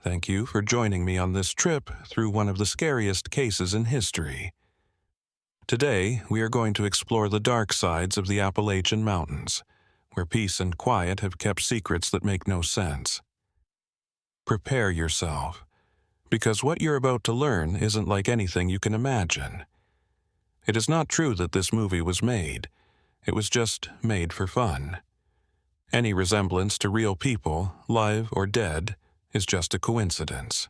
Thank you for joining me on this trip through one of the scariest cases in history. Today, we are going to explore the dark sides of the Appalachian Mountains, where peace and quiet have kept secrets that make no sense. Prepare yourself, because what you're about to learn isn't like anything you can imagine. It is not true that this movie was made. It was just made for fun. Any resemblance to real people, live or dead, is just a coincidence.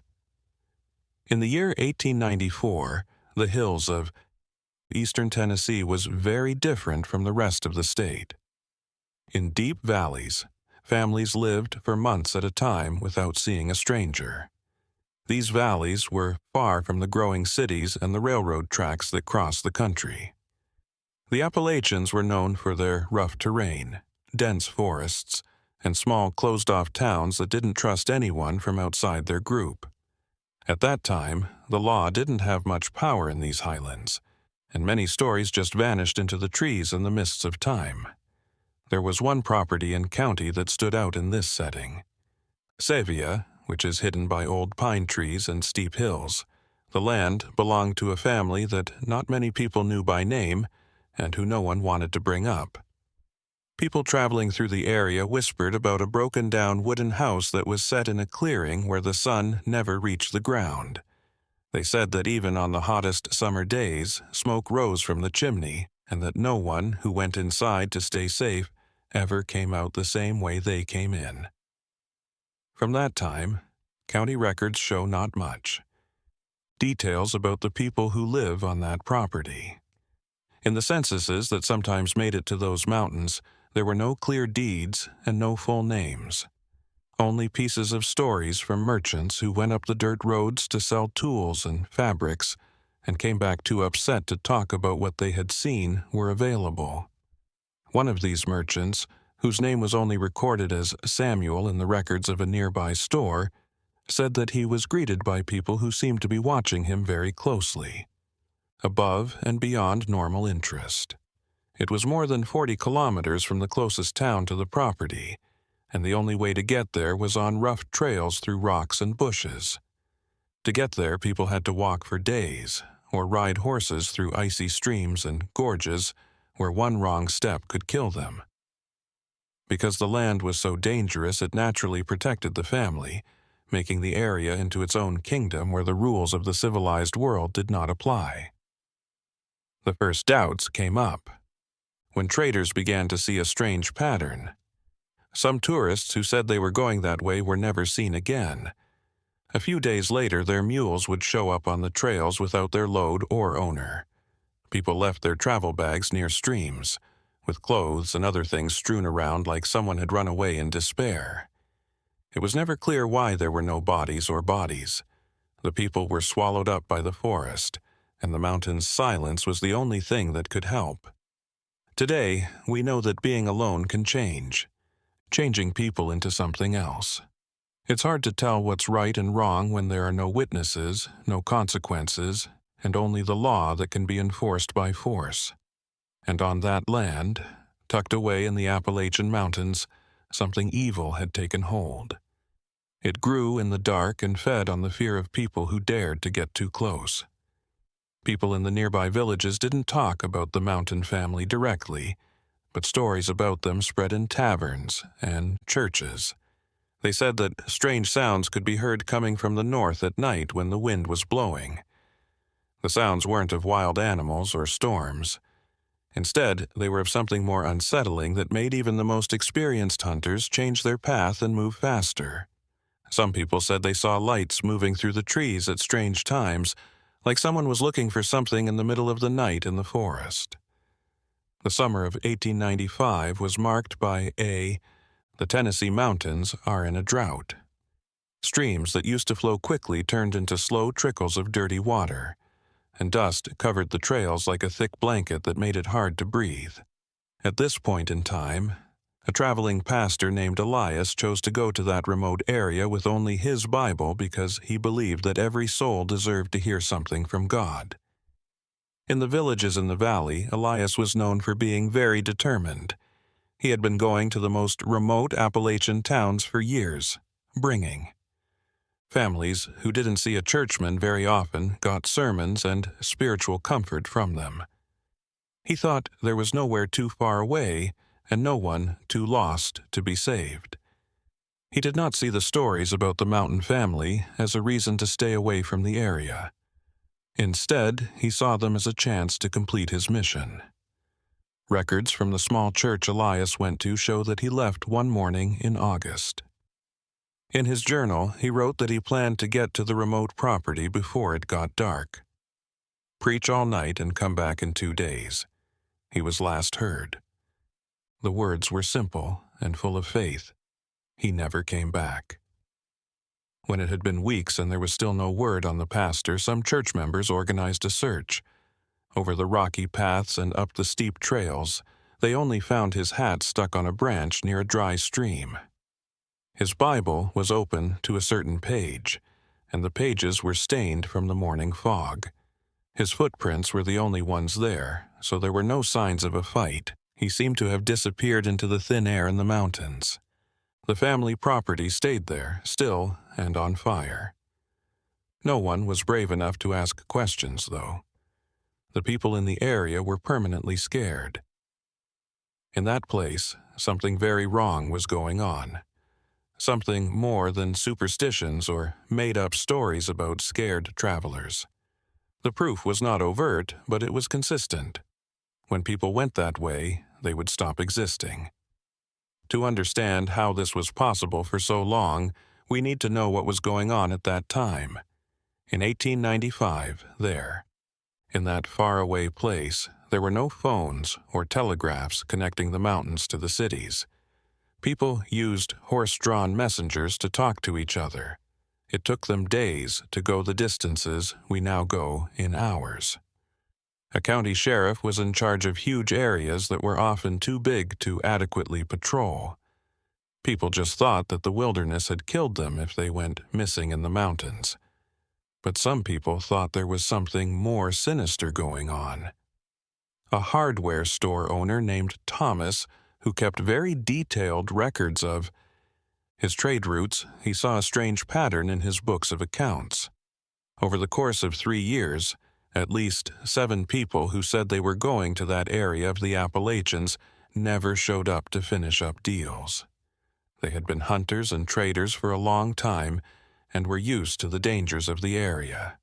In the year 1894, the hills of eastern Tennessee was very different from the rest of the state. In deep valleys, families lived for months at a time without seeing a stranger. These valleys were far from the growing cities and the railroad tracks that crossed the country. The Appalachians were known for their rough terrain, dense forests, and small closed-off towns that didn't trust anyone from outside their group. At that time, the law didn't have much power in these highlands, and many stories just vanished into the trees in the mists of time. There was one property and county that stood out in this setting. Sevier, which is hidden by old pine trees and steep hills. The land belonged to a family that not many people knew by name and who no one wanted to bring up. People traveling through the area whispered about a broken-down wooden house that was set in a clearing where the sun never reached the ground. They said that even on the hottest summer days, smoke rose from the chimney, and that no one who went inside to stay safe ever came out the same way they came in. From that time, county records show not much. Details about the people who live on that property. In the censuses that sometimes made it to those mountains, there were no clear deeds and no full names. Only pieces of stories from merchants who went up the dirt roads to sell tools and fabrics and came back too upset to talk about what they had seen were available. One of these merchants, whose name was only recorded as Samuel in the records of a nearby store, said that he was greeted by people who seemed to be watching him very closely, above and beyond normal interest. It was more than 40 kilometers from the closest town to the property, and the only way to get there was on rough trails through rocks and bushes. To get there, people had to walk for days, or ride horses through icy streams and gorges where one wrong step could kill them. Because the land was so dangerous, it naturally protected the family, making the area into its own kingdom where the rules of the civilized world did not apply. The first doubts came up when traders began to see a strange pattern. Some tourists who said they were going that way were never seen again. A few days later, their mules would show up on the trails without their load or owner. People left their travel bags near streams, with clothes and other things strewn around like someone had run away in despair. It was never clear why there were no bodies or bodies. The people were swallowed up by the forest, and the mountain's silence was the only thing that could help. Today, we know that being alone can change, changing people into something else. It's hard to tell what's right and wrong when there are no witnesses, no consequences, and only the law that can be enforced by force. And on that land, tucked away in the Appalachian Mountains, something evil had taken hold. It grew in the dark and fed on the fear of people who dared to get too close. People in the nearby villages didn't talk about the mountain family directly, but stories about them spread in taverns and churches. They said that strange sounds could be heard coming from the north at night when the wind was blowing. The sounds weren't of wild animals or storms. Instead, they were of something more unsettling that made even the most experienced hunters change their path and move faster. Some people said they saw lights moving through the trees at strange times, like someone was looking for something in the middle of the night in the forest. The summer of 1895 was marked by the Tennessee mountains are in a drought. Streams that used to flow quickly turned into slow trickles of dirty water, and dust covered the trails like a thick blanket that made it hard to breathe. At this point in time, a traveling pastor named Elias chose to go to that remote area with only his Bible because he believed that every soul deserved to hear something from God. In the villages in the valley, Elias was known for being very determined. He had been going to the most remote Appalachian towns for years, bringing Families who didn't see a churchman very often got sermons and spiritual comfort from them. He thought there was nowhere too far away and no one too lost to be saved. He did not see the stories about the mountain family as a reason to stay away from the area. Instead, he saw them as a chance to complete his mission. Records from the small church Elias went to show that he left one morning in August. In his journal, he wrote that he planned to get to the remote property before it got dark. Preach all night and come back in 2 days. He was last heard. The words were simple and full of faith. He never came back. When it had been weeks and there was still no word on the pastor, some church members organized a search. Over the rocky paths and up the steep trails, they only found his hat stuck on a branch near a dry stream. His Bible was open to a certain page, and the pages were stained from the morning fog. His footprints were the only ones there, so there were no signs of a fight. He seemed to have disappeared into the thin air in the mountains. The family property stayed there, still and on fire. No one was brave enough to ask questions, though. The people in the area were permanently scared. In that place, something very wrong was going on. Something more than superstitions or made-up stories about scared travelers. The proof was not overt, but it was consistent. When people went that way, they would stop existing. To understand how this was possible for so long, we need to know what was going on at that time. In 1895, in that faraway place, there were no phones or telegraphs connecting the mountains to the cities. People used horse-drawn messengers to talk to each other. It took them days to go the distances we now go in hours. A county sheriff was in charge of huge areas that were often too big to adequately patrol. People just thought that the wilderness had killed them if they went missing in the mountains. But some people thought there was something more sinister going on. A hardware store owner named Thomas, who kept very detailed records of his trade routes, he saw a strange pattern in his books of accounts. Over the course of 3 years, at least 7 people who said they were going to that area of the Appalachians never showed up to finish up deals. They had been hunters and traders for a long time and were used to the dangers of the area.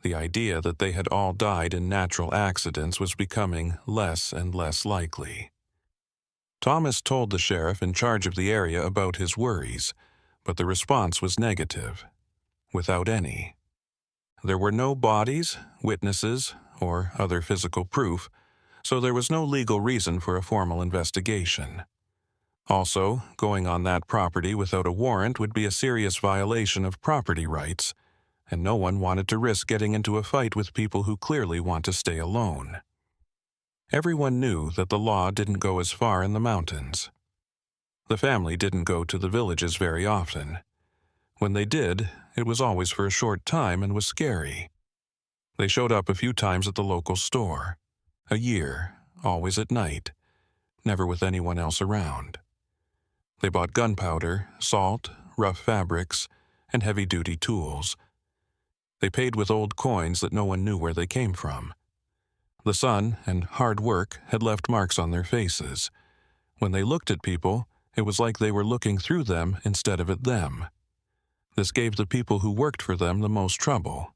The idea that they had all died in natural accidents was becoming less and less likely. Thomas told the sheriff in charge of the area about his worries, but the response was negative, without any. There were no bodies, witnesses, or other physical proof, so there was no legal reason for a formal investigation. Also, going on that property without a warrant would be a serious violation of property rights, and no one wanted to risk getting into a fight with people who clearly want to stay alone. Everyone knew that the law didn't go as far in the mountains. The family didn't go to the villages very often. When they did, it was always for a short time and was scary. They showed up a few times at the local store. A year, always at night, never with anyone else around. They bought gunpowder, salt, rough fabrics, and heavy-duty tools. They paid with old coins that no one knew where they came from. The sun and hard work had left marks on their faces. When they looked at people, it was like they were looking through them instead of at them. This gave the people who worked for them the most trouble.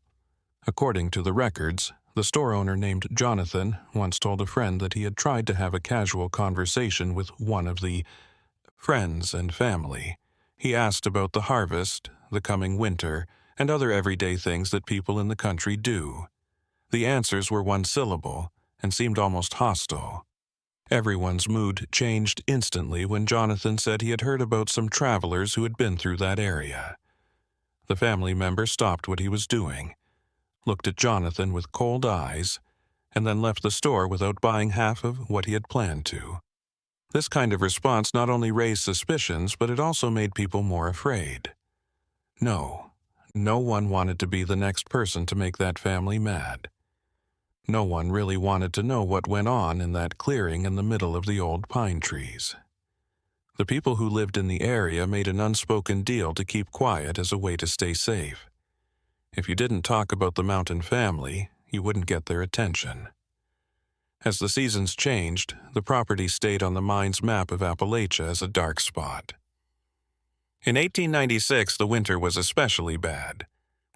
According to the records, the store owner named Jonathan once told a friend that he had tried to have a casual conversation with one of the friends and family. He asked about the harvest, the coming winter, and other everyday things that people in the country do. The answers were one syllable and seemed almost hostile. Everyone's mood changed instantly when Jonathan said he had heard about some travelers who had been through that area. The family member stopped what he was doing, looked at Jonathan with cold eyes, and then left the store without buying half of what he had planned to. This kind of response not only raised suspicions, but it also made people more afraid. No one wanted to be the next person to make that family mad. No one really wanted to know what went on in that clearing in the middle of the old pine trees. The people who lived in the area made an unspoken deal to keep quiet as a way to stay safe. If you didn't talk about the mountain family, you wouldn't get their attention. As the seasons changed, the property stayed on the mine's map of Appalachia as a dark spot. In 1896, the winter was especially bad,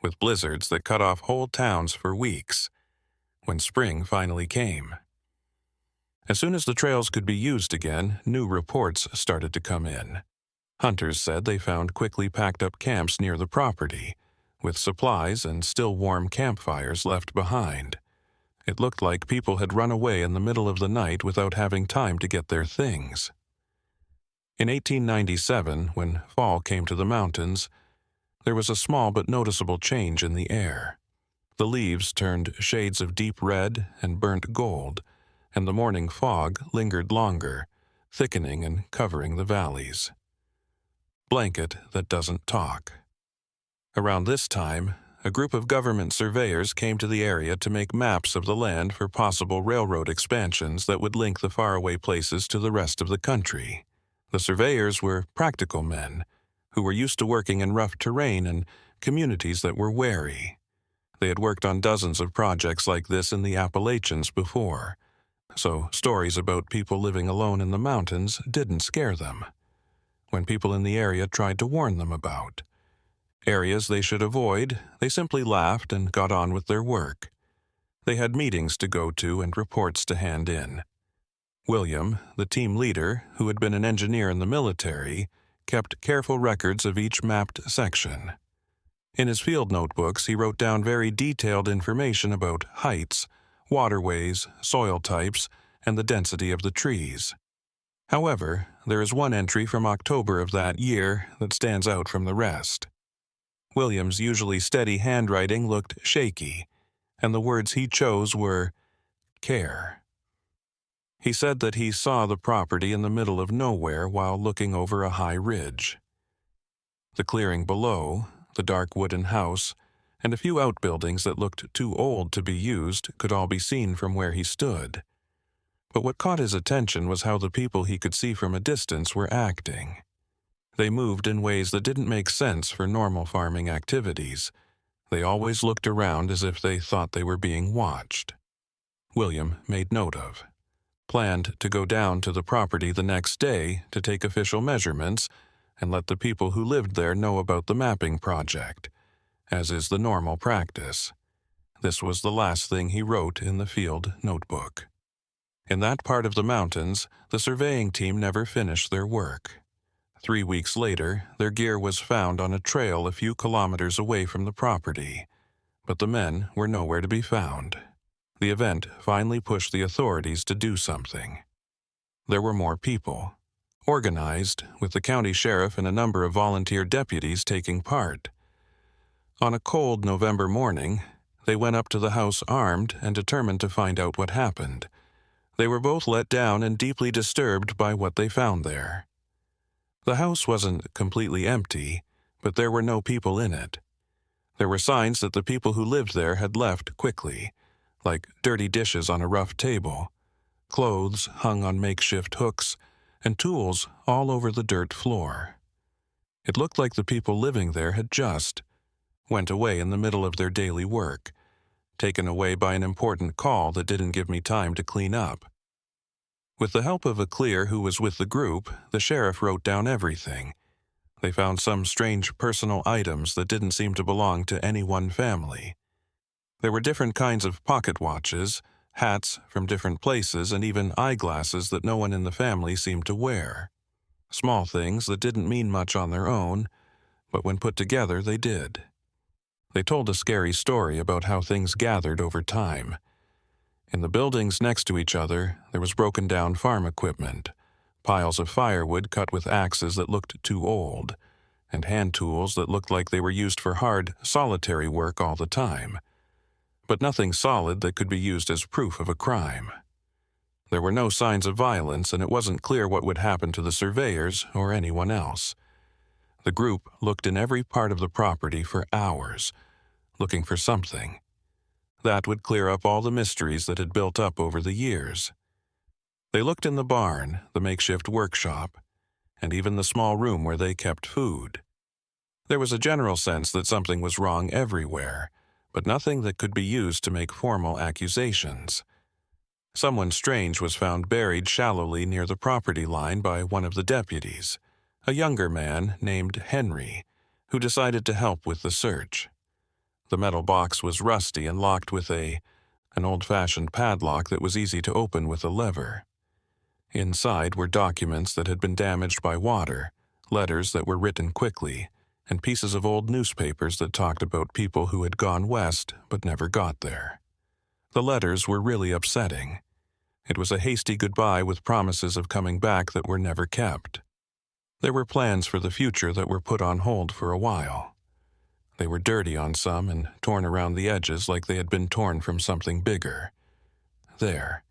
with blizzards that cut off whole towns for weeks. When spring finally came, as soon as the trails could be used again, new reports started to come in. Hunters said they found quickly packed up camps near the property, with supplies and still warm campfires left behind. It looked like people had run away in the middle of the night without having time to get their things. In 1897, when fall came to the mountains, there was a small but noticeable change in the air. The leaves turned shades of deep red and burnt gold, and the morning fog lingered longer, thickening and covering the valleys. Blanket that doesn't talk. Around this time, a group of government surveyors came to the area to make maps of the land for possible railroad expansions that would link the faraway places to the rest of the country. The surveyors were practical men who were used to working in rough terrain and communities that were wary. They had worked on dozens of projects like this in the Appalachians before, so stories about people living alone in the mountains didn't scare them. When people in the area tried to warn them about areas they should avoid, they simply laughed and got on with their work. They had meetings to go to and reports to hand in. William, the team leader, who had been an engineer in the military, kept careful records of each mapped section. In his field notebooks, he wrote down very detailed information about heights, waterways, soil types, and the density of the trees. However, there is one entry from October of that year that stands out from the rest. William's usually steady handwriting looked shaky, and the words he chose were care. He said that he saw the property in the middle of nowhere while looking over a high ridge. The clearing below, the dark wooden house, and a few outbuildings that looked too old to be used could all be seen from where he stood. But what caught his attention was how the people he could see from a distance were acting. They moved in ways that didn't make sense for normal farming activities. They always looked around as if they thought they were being watched. William made note of. Planned to go down to the property the next day to take official measurements and let the people who lived there know about the mapping project, as is the normal practice. This was the last thing he wrote in the field notebook. In that part of the mountains, the surveying team never finished their work. 3 weeks later, their gear was found on a trail a few kilometers away from the property, but the men were nowhere to be found. The event finally pushed the authorities to do something. There were more people, organized, with the county sheriff and a number of volunteer deputies taking part. On a cold November morning, they went up to the house armed and determined to find out what happened. They were both let down and deeply disturbed by what they found there. The house wasn't completely empty, but there were no people in it. There were signs that the people who lived there had left quickly, like dirty dishes on a rough table, clothes hung on makeshift hooks, and tools all over the dirt floor. It looked like the people living there had just went away in the middle of their daily work, taken away by an important call that didn't give me time to clean up. With the help of a clear who was with the group, the sheriff wrote down everything. They found some strange personal items that didn't seem to belong to any one family. There were different kinds of pocket watches, hats from different places, and even eyeglasses that no one in the family seemed to wear. Small things that didn't mean much on their own, but when put together they did. They told a scary story about how things gathered over time. In the buildings next to each other, there was broken down farm equipment, piles of firewood cut with axes that looked too old, and hand tools that looked like they were used for hard, solitary work all the time, but nothing solid that could be used as proof of a crime. There were no signs of violence, and it wasn't clear what would happen to the surveyors or anyone else. The group looked in every part of the property for hours, looking for something. That would clear up all the mysteries that had built up over the years. They looked in the barn, the makeshift workshop, and even the small room where they kept food. There was a general sense that something was wrong everywhere, but nothing that could be used to make formal accusations. Someone strange was found buried shallowly near the property line by one of the deputies, a younger man named Henry, who decided to help with the search. The metal box was rusty and locked with an old-fashioned padlock that was easy to open with a lever. Inside were documents that had been damaged by water, letters that were written quickly, and pieces of old newspapers that talked about people who had gone west but never got there. The letters were really upsetting. It was a hasty goodbye with promises of coming back that were never kept. There were plans for the future that were put on hold for a while. They were dirty on some and torn around the edges like they had been torn from something bigger. There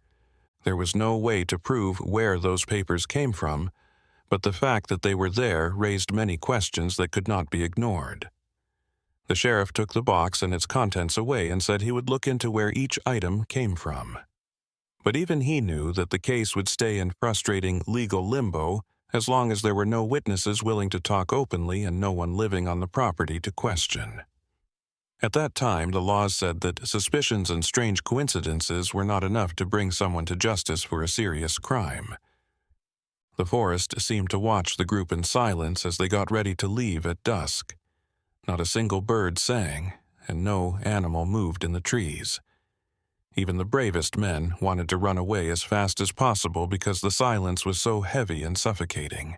was no way to prove where those papers came from, but the fact that they were there raised many questions that could not be ignored. The sheriff took the box and its contents away and said he would look into where each item came from. But even he knew that the case would stay in frustrating legal limbo as long as there were no witnesses willing to talk openly and no one living on the property to question. At that time, the laws said that suspicions and strange coincidences were not enough to bring someone to justice for a serious crime. The forest seemed to watch the group in silence as they got ready to leave at dusk. Not a single bird sang, and no animal moved in the trees. Even the bravest men wanted to run away as fast as possible because the silence was so heavy and suffocating.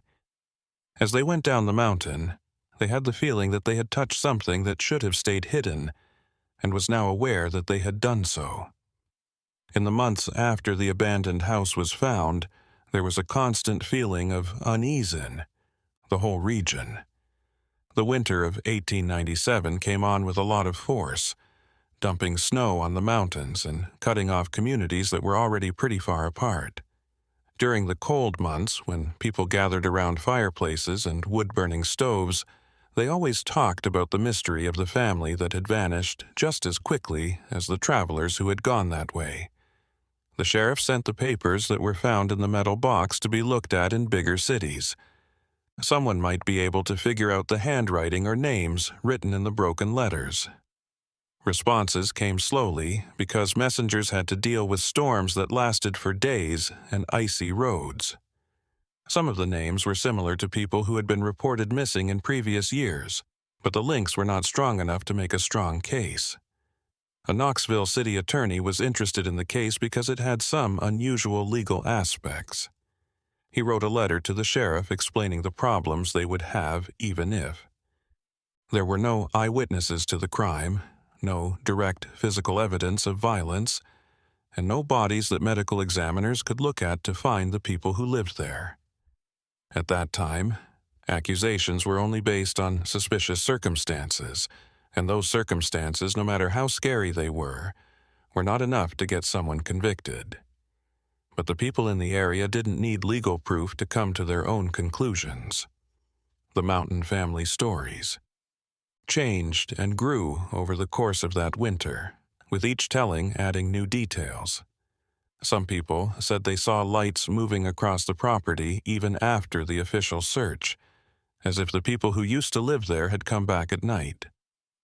As they went down the mountain, they had the feeling that they had touched something that should have stayed hidden, and was now aware that they had done so. In the months after the abandoned house was found, there was a constant feeling of unease in the whole region. The winter of 1897 came on with a lot of force, dumping snow on the mountains and cutting off communities that were already pretty far apart. During the cold months, when people gathered around fireplaces and wood-burning stoves, they always talked about the mystery of the family that had vanished just as quickly as the travelers who had gone that way. The sheriff sent the papers that were found in the metal box to be looked at in bigger cities. Someone might be able to figure out the handwriting or names written in the broken letters. Responses came slowly because messengers had to deal with storms that lasted for days and icy roads. Some of the names were similar to people who had been reported missing in previous years, but the links were not strong enough to make a strong case. A Knoxville city attorney was interested in the case because it had some unusual legal aspects. He wrote a letter to the sheriff explaining the problems they would have even if. There were no eyewitnesses to the crime, no direct physical evidence of violence, and no bodies that medical examiners could look at to find the people who lived there. At that time, accusations were only based on suspicious circumstances, and those circumstances, no matter how scary they were not enough to get someone convicted. But the people in the area didn't need legal proof to come to their own conclusions. The Mountain family stories changed and grew over the course of that winter, with each telling adding new details. Some people said they saw lights moving across the property even after the official search, as if the people who used to live there had come back at night.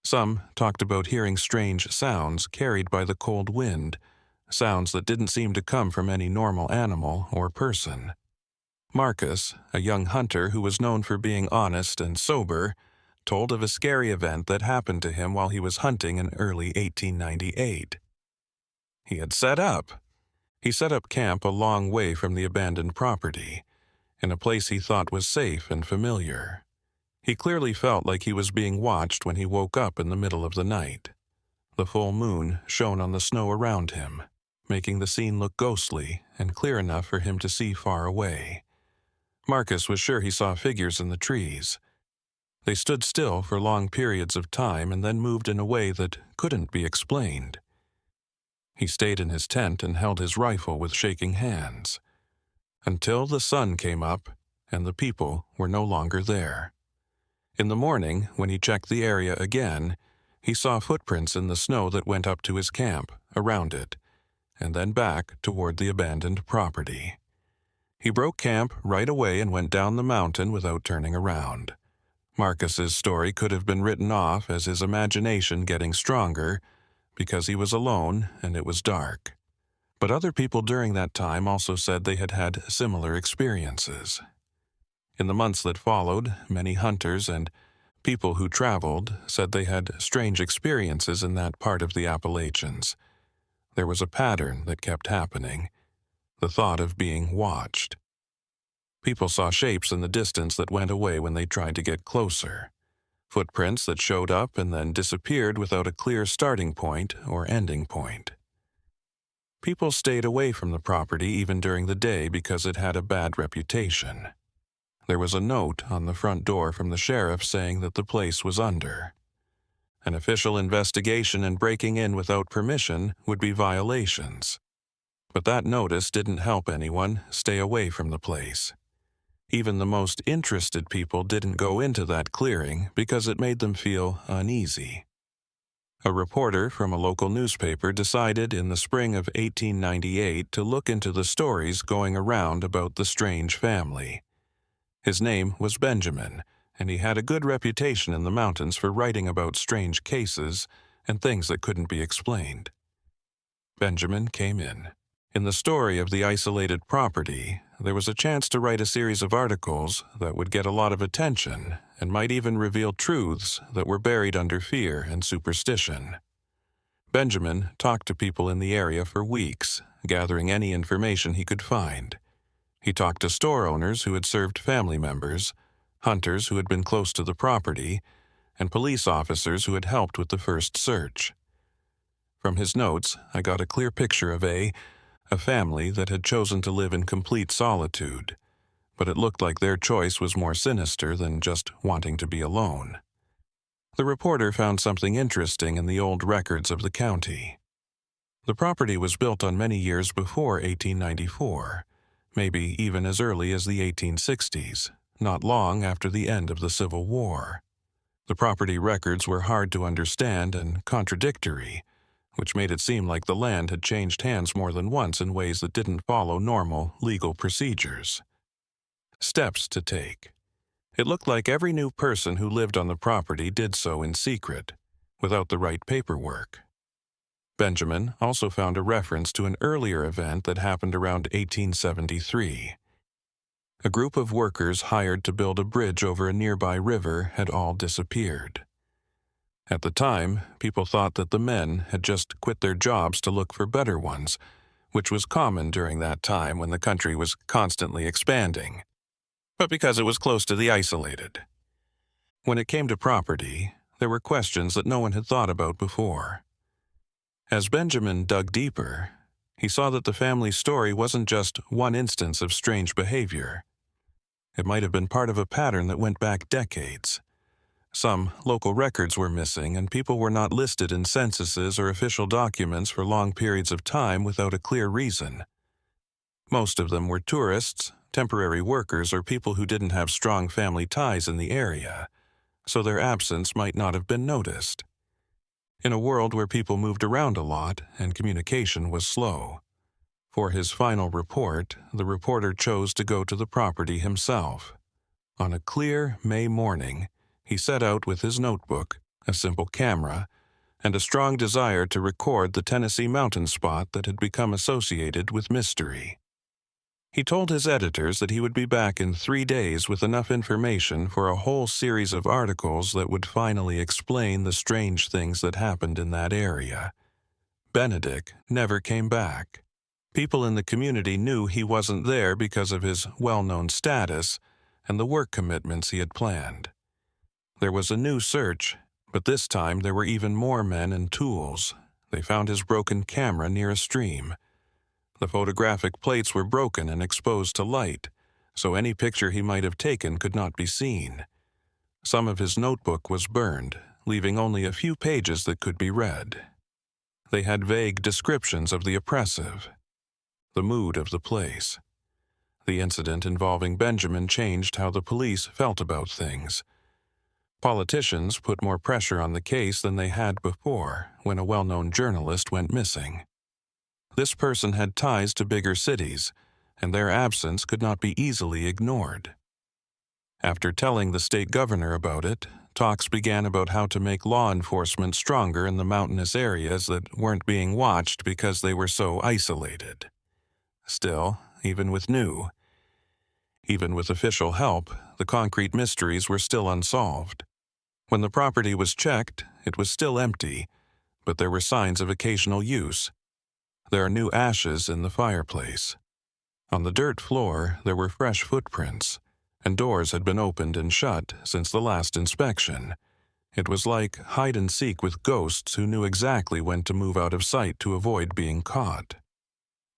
Some talked about hearing strange sounds carried by the cold wind, sounds that didn't seem to come from any normal animal or person. Marcus, a young hunter who was known for being honest and sober, told of a scary event that happened to him while he was hunting in early 1898. He set up camp a long way from the abandoned property, in a place he thought was safe and familiar. He clearly felt like he was being watched when he woke up in the middle of the night. The full moon shone on the snow around him, making the scene look ghostly and clear enough for him to see far away. Marcus was sure he saw figures in the trees. They stood still for long periods of time and then moved in a way that couldn't be explained. He stayed in his tent and held his rifle with shaking hands, until the sun came up and the people were no longer there. In the morning, when he checked the area again, he saw footprints in the snow that went up to his camp, around it, and then back toward the abandoned property. He broke camp right away and went down the mountain without turning around. Marcus's story could have been written off as his imagination getting stronger because he was alone and it was dark. But other people during that time also said they had had similar experiences. In the months that followed, many hunters and people who traveled said they had strange experiences in that part of the Appalachians. There was a pattern that kept happening, the thought of being watched. People saw shapes in the distance that went away when they tried to get closer, footprints that showed up and then disappeared without a clear starting point or ending point. People stayed away from the property even during the day because it had a bad reputation. There was a note on the front door from the sheriff saying that the place was under. An official investigation and breaking in without permission would be violations. But that notice didn't help anyone stay away from the place. Even the most interested people didn't go into that clearing because it made them feel uneasy. A reporter from a local newspaper decided in the spring of 1898 to look into the stories going around about the strange family. His name was Benjamin, and he had a good reputation in the mountains for writing about strange cases and things that couldn't be explained. Benjamin came in. In the story of the isolated property, there was a chance to write a series of articles that would get a lot of attention and might even reveal truths that were buried under fear and superstition. Benjamin talked to people in the area for weeks, gathering any information he could find. He talked to store owners who had served family members, hunters who had been close to the property, and police officers who had helped with the first search. From his notes, I got a clear picture of a family that had chosen to live in complete solitude, but it looked like their choice was more sinister than just wanting to be alone. The reporter found something interesting in the old records of the county. The property was built on many years before 1894, maybe even as early as the 1860s, not long after the end of the Civil War. The property records were hard to understand and contradictory, which made it seem like the land had changed hands more than once in ways that didn't follow normal legal procedures. Steps to take. It looked like every new person who lived on the property did so in secret, without the right paperwork. Benjamin also found a reference to an earlier event that happened around 1873. A group of workers hired to build a bridge over a nearby river had all disappeared. At the time, people thought that the men had just quit their jobs to look for better ones, which was common during that time when the country was constantly expanding, but because it was close to the isolated. When it came to property, there were questions that no one had thought about before. As Benjamin dug deeper, he saw that the family's story wasn't just one instance of strange behavior. It might have been part of a pattern that went back decades. Some local records were missing, and people were not listed in censuses or official documents for long periods of time without a clear reason. Most of them were tourists, temporary workers, or people who didn't have strong family ties in the area, so their absence might not have been noticed. In a world where people moved around a lot and communication was slow. For his final report, the reporter chose to go to the property himself. On a clear May morning, he set out with his notebook, a simple camera, and a strong desire to record the Tennessee mountain spot that had become associated with mystery. He told his editors that he would be back in 3 days with enough information for a whole series of articles that would finally explain the strange things that happened in that area. Benedict never came back. People in the community knew he wasn't there because of his well-known status and the work commitments he had planned. There was a new search, but this time there were even more men and tools. They found his broken camera near a stream. The photographic plates were broken and exposed to light, so any picture he might have taken could not be seen. Some of his notebook was burned, leaving only a few pages that could be read. They had vague descriptions of the oppressive, the mood of the place. The incident involving Benjamin changed how the police felt about things. Politicians put more pressure on the case than they had before when a well-known journalist went missing. This person had ties to bigger cities, and their absence could not be easily ignored. After telling the state governor about it, talks began about how to make law enforcement stronger in the mountainous areas that weren't being watched because they were so isolated. Still, even with official help, the concrete mysteries were still unsolved. When the property was checked, it was still empty, but there were signs of occasional use. There are new ashes in the fireplace. On the dirt floor, there were fresh footprints, and doors had been opened and shut since the last inspection. It was like hide and seek with ghosts who knew exactly when to move out of sight to avoid being caught.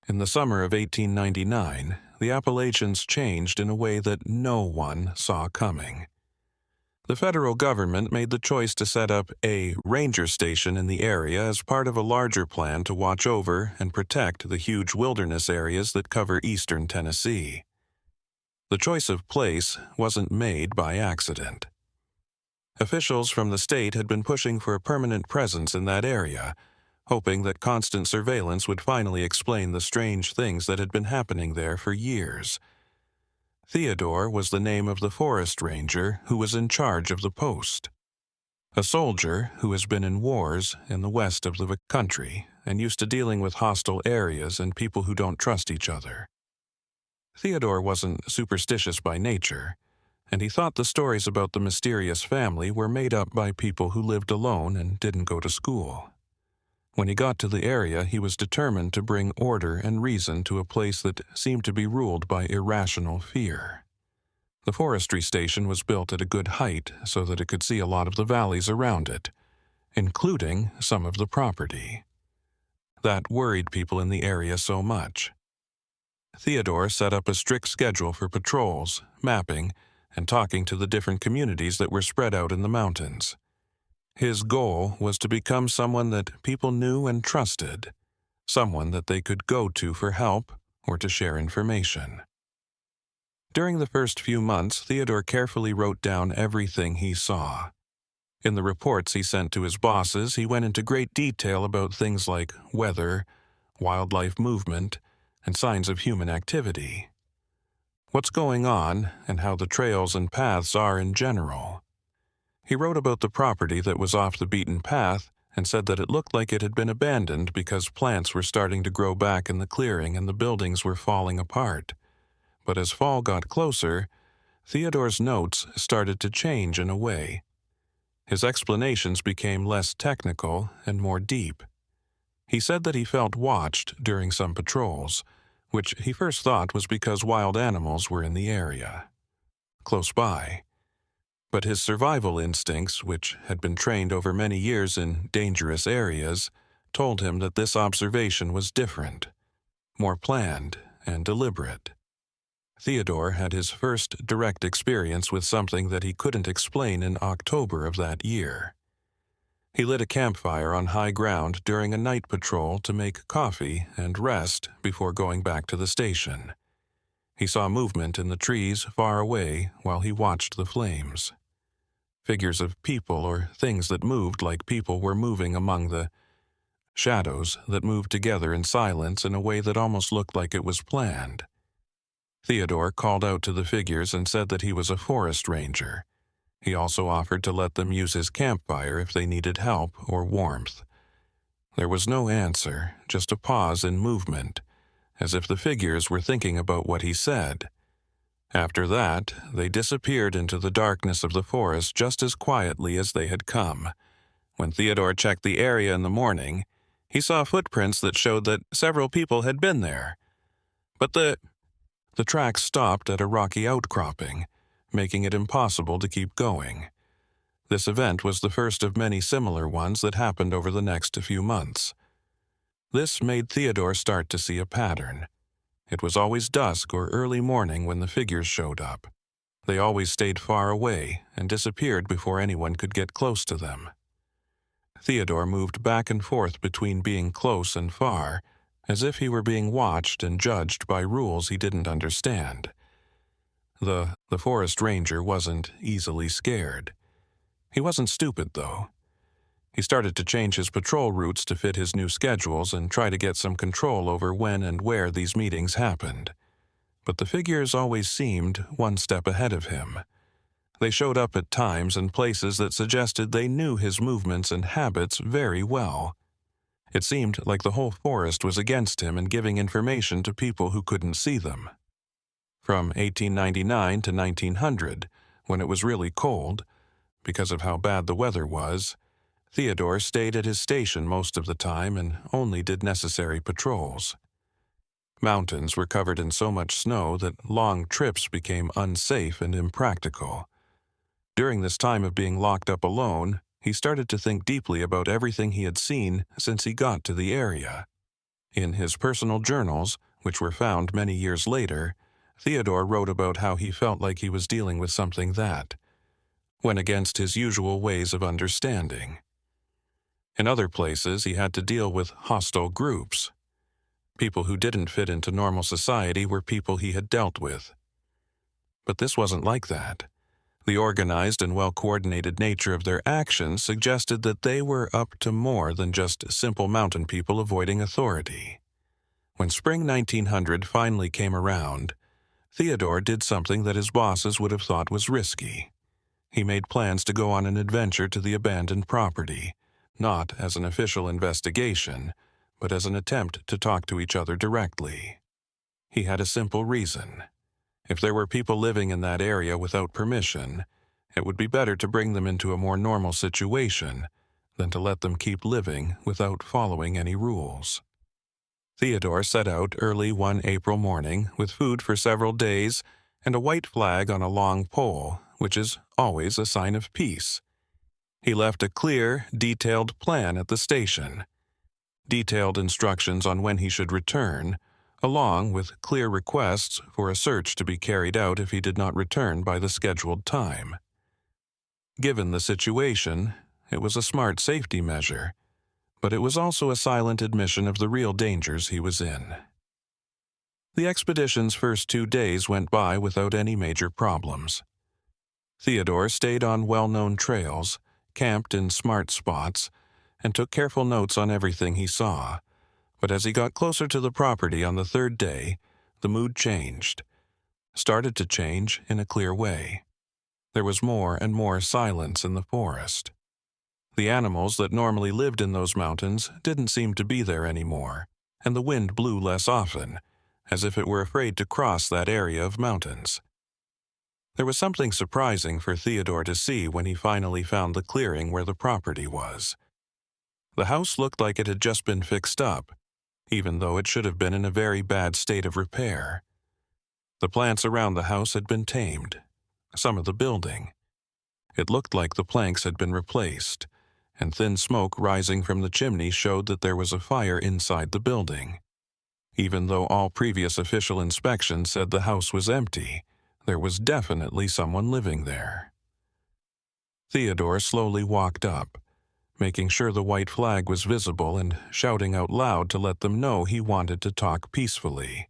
In the summer of 1899, the Appalachians changed in a way that no one saw coming. The federal government made the choice to set up a ranger station in the area as part of a larger plan to watch over and protect the huge wilderness areas that cover eastern Tennessee. The choice of place wasn't made by accident. Officials from the state had been pushing for a permanent presence in that area, hoping that constant surveillance would finally explain the strange things that had been happening there for years. Theodore was the name of the forest ranger who was in charge of the post. A soldier who has been in wars in the west of the country and used to dealing with hostile areas and people who don't trust each other. Theodore wasn't superstitious by nature, and he thought the stories about the mysterious family were made up by people who lived alone and didn't go to school. When he got to the area, he was determined to bring order and reason to a place that seemed to be ruled by irrational fear. The forestry station was built at a good height so that it could see a lot of the valleys around it, including some of the property. That worried people in the area so much. Theodore set up a strict schedule for patrols, mapping, and talking to the different communities that were spread out in the mountains. His goal was to become someone that people knew and trusted, someone that they could go to for help or to share information. During the first few months, Theodore carefully wrote down everything he saw. In the reports he sent to his bosses, he went into great detail about things like weather, wildlife movement, and signs of human activity. What's going on and how the trails and paths are in general. He wrote about the property that was off the beaten path and said that it looked like it had been abandoned because plants were starting to grow back in the clearing and the buildings were falling apart. But as fall got closer, Theodore's notes started to change in a way. His explanations became less technical and more deep. He said that he felt watched during some patrols, which he first thought was because wild animals were in the area, close by. But his survival instincts, which had been trained over many years in dangerous areas, told him that this observation was different, more planned and deliberate. Theodore had his first direct experience with something that he couldn't explain in October of that year. He lit a campfire on high ground during a night patrol to make coffee and rest before going back to the station. He saw movement in the trees far away while he watched the flames. Figures of people or things that moved like people were moving among the shadows that moved together in silence in a way that almost looked like it was planned. Theodore called out to the figures and said that he was a forest ranger. He also offered to let them use his campfire if they needed help or warmth. There was no answer, just a pause in movement, as if the figures were thinking about what he said. After that, they disappeared into the darkness of the forest just as quietly as they had come. When Theodore checked the area in the morning, he saw footprints that showed that several people had been there. But the tracks stopped at a rocky outcropping, making it impossible to keep going. This event was the first of many similar ones that happened over the next few months. This made Theodore start to see a pattern. It was always dusk or early morning when the figures showed up. They always stayed far away and disappeared before anyone could get close to them. Theodore moved back and forth between being close and far, as if he were being watched and judged by rules he didn't understand. The forest ranger wasn't easily scared. He wasn't stupid, though. He started to change his patrol routes to fit his new schedules and try to get some control over when and where these meetings happened. but the figures always seemed one step ahead of him. They showed up at times and places that suggested they knew his movements and habits very well. It seemed like the whole forest was against him and giving information to people who couldn't see them. From 1899 to 1900, when it was really cold, because of how bad the weather was, Theodore stayed at his station most of the time and only did necessary patrols. Mountains were covered in so much snow that long trips became unsafe and impractical. During this time of being locked up alone, he started to think deeply about everything he had seen since he got to the area. In his personal journals, which were found many years later, Theodore wrote about how he felt like he was dealing with something that went against his usual ways of understanding. In other places, he had to deal with hostile groups. People who didn't fit into normal society were people he had dealt with. But this wasn't like that. The organized and well-coordinated nature of their actions suggested that they were up to more than just simple mountain people avoiding authority. When spring 1900 finally came around, Theodore did something that his bosses would have thought was risky. He made plans to go on an adventure to the abandoned property, not as an official investigation, but as an attempt to talk to each other directly. He had a simple reason. If there were people living in that area without permission, it would be better to bring them into a more normal situation than to let them keep living without following any rules. Theodore set out early one April morning with food for several days and a white flag on a long pole, which is always a sign of peace. He left a clear, detailed plan at the station, detailed instructions on when he should return, along with clear requests for a search to be carried out if he did not return by the scheduled time. Given the situation, it was a smart safety measure, but it was also a silent admission of the real dangers he was in. The expedition's first 2 days went by without any major problems. Theodore stayed on well-known trails, camped in smart spots, and took careful notes on everything he saw. But as he got closer to the property on the 3rd day, the mood changed. Started to change in a clear way. There was more and more silence in the forest. The animals that normally lived in those mountains didn't seem to be there anymore, and the wind blew less often, as if it were afraid to cross that area of mountains. There was something surprising for Theodore to see when he finally found the clearing where the property was. The house looked like it had just been fixed up, even though it should have been in a very bad state of repair. The plants around the house had been tamed, some of the building. It looked like the planks had been replaced, and thin smoke rising from the chimney showed that there was a fire inside the building. Even though all previous official inspections said the house was empty, there was definitely someone living there. Theodore slowly walked up, making sure the white flag was visible and shouting out loud to let them know he wanted to talk peacefully.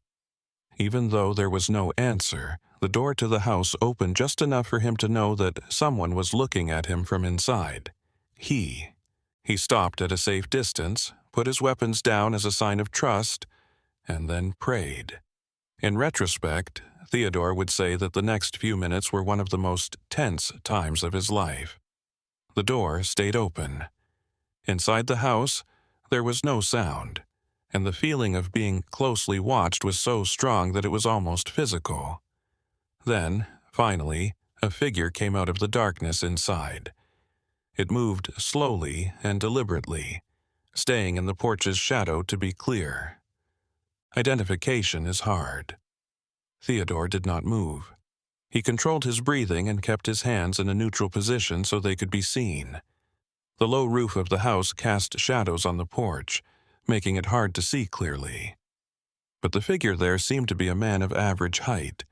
Even though there was no answer, the door to the house opened just enough for him to know that someone was looking at him from inside. He stopped at a safe distance, put his weapons down as a sign of trust, and then prayed. In retrospect, Theodore would say that the next few minutes were one of the most tense times of his life. The door stayed open. Inside the house, there was no sound, and the feeling of being closely watched was so strong that it was almost physical. Then, finally, a figure came out of the darkness inside. It moved slowly and deliberately, staying in the porch's shadow to be clear. Identification is hard. Theodore did not move. He controlled his breathing and kept his hands in a neutral position so they could be seen. The low roof of the house cast shadows on the porch, making it hard to see clearly. But the figure there seemed to be a man of average height,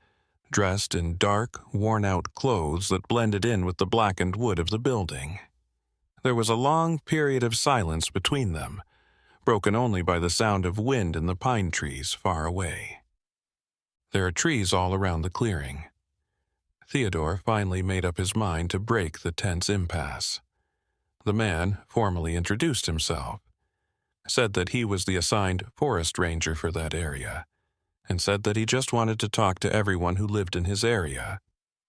dressed in dark, worn-out clothes that blended in with the blackened wood of the building. There was a long period of silence between them, broken only by the sound of wind in the pine trees far away. There are trees all around the clearing. Theodore finally made up his mind to break the tense impasse. The man formally introduced himself, said that he was the assigned forest ranger for that area, and said that he just wanted to talk to everyone who lived in his area.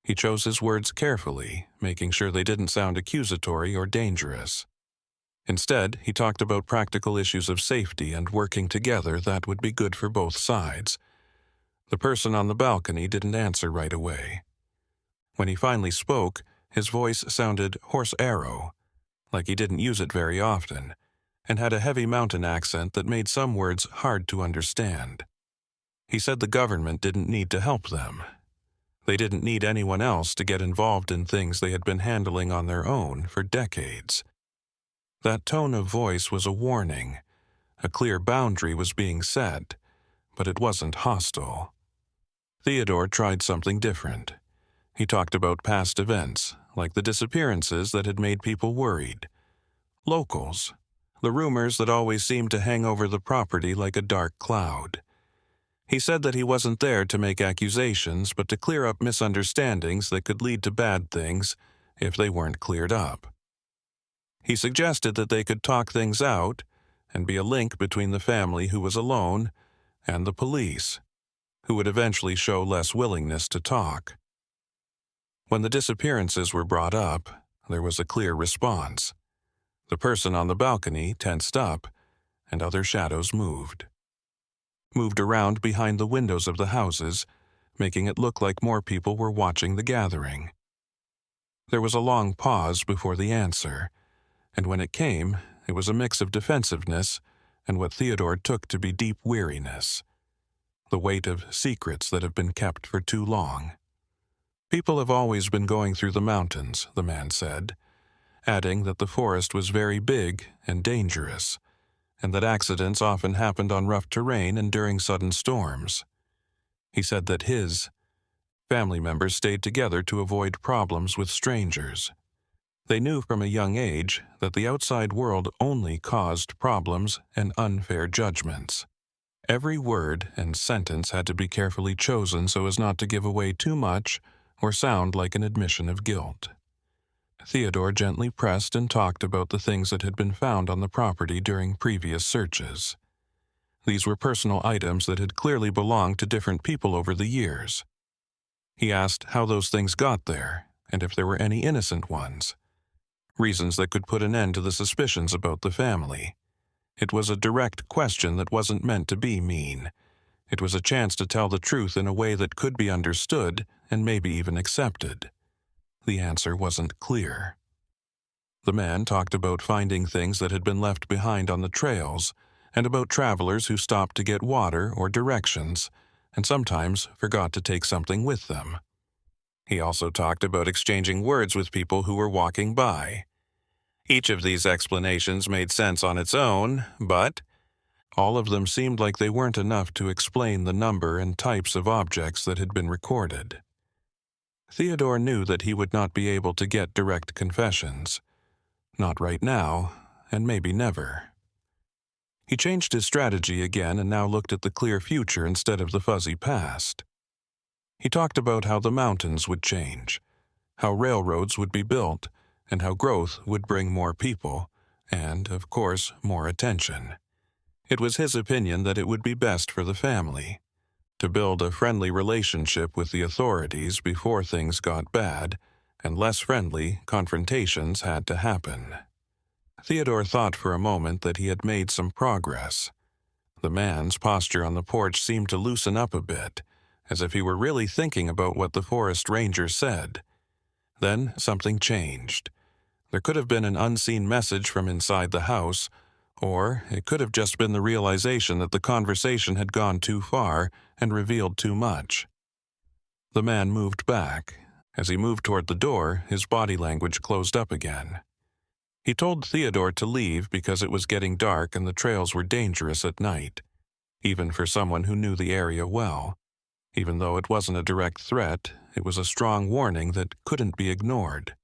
He chose his words carefully, making sure they didn't sound accusatory or dangerous. Instead, he talked about practical issues of safety and working together that would be good for both sides. The person on the balcony didn't answer right away. When he finally spoke, his voice sounded horse arrow, like he didn't use it very often, and had a heavy mountain accent that made some words hard to understand. He said the government didn't need to help them. They didn't need anyone else to get involved in things they had been handling on their own for decades. That tone of voice was a warning. A clear boundary was being set, but it wasn't hostile. Theodore tried something different. He talked about past events, like the disappearances that had made people worried. Locals, the rumors that always seemed to hang over the property like a dark cloud. He said that he wasn't there to make accusations, but to clear up misunderstandings that could lead to bad things if they weren't cleared up. He suggested that they could talk things out and be a link between the family who was alone and the police, who would eventually show less willingness to talk. When the disappearances were brought up, there was a clear response. The person on the balcony tensed up, and other shadows moved around behind the windows of the houses, making it look like more people were watching the gathering. There was a long pause before the answer, and when it came, it was a mix of defensiveness and what Theodore took to be deep weariness, the weight of secrets that have been kept for too long. People have always been going through the mountains, the man said, adding that the forest was very big and dangerous, and that accidents often happened on rough terrain and during sudden storms. He said that his family members stayed together to avoid problems with strangers. They knew from a young age that the outside world only caused problems and unfair judgments. Every word and sentence had to be carefully chosen so as not to give away too much or sound like an admission of guilt. Theodore gently pressed and talked about the things that had been found on the property during previous searches. These were personal items that had clearly belonged to different people over the years. He asked how those things got there, and if there were any innocent ones. Reasons that could put an end to the suspicions about the family. It was a direct question that wasn't meant to be mean. It was a chance to tell the truth in a way that could be understood and maybe even accepted. The answer wasn't clear. The man talked about finding things that had been left behind on the trails, and about travelers who stopped to get water or directions, and sometimes forgot to take something with them. He also talked about exchanging words with people who were walking by. Each of these explanations made sense on its own, but all of them seemed like they weren't enough to explain the number and types of objects that had been recorded. Theodore knew that he would not be able to get direct confessions. Not right now, and maybe never. He changed his strategy again and now looked at the clear future instead of the fuzzy past. He talked about how the mountains would change, how railroads would be built, and how growth would bring more people, and, of course, more attention. It was his opinion that it would be best for the family to build a friendly relationship with the authorities before things got bad, and less friendly confrontations had to happen. Theodore thought for a moment that he had made some progress. The man's posture on the porch seemed to loosen up a bit, as if he were really thinking about what the forest ranger said. Then something changed. There could have been an unseen message from inside the house, or it could have just been the realization that the conversation had gone too far and revealed too much. The man moved back. As he moved toward the door, his body language closed up again. He told Theodore to leave because it was getting dark and the trails were dangerous at night, even for someone who knew the area well. Even though it wasn't a direct threat, it was a strong warning that couldn't be ignored.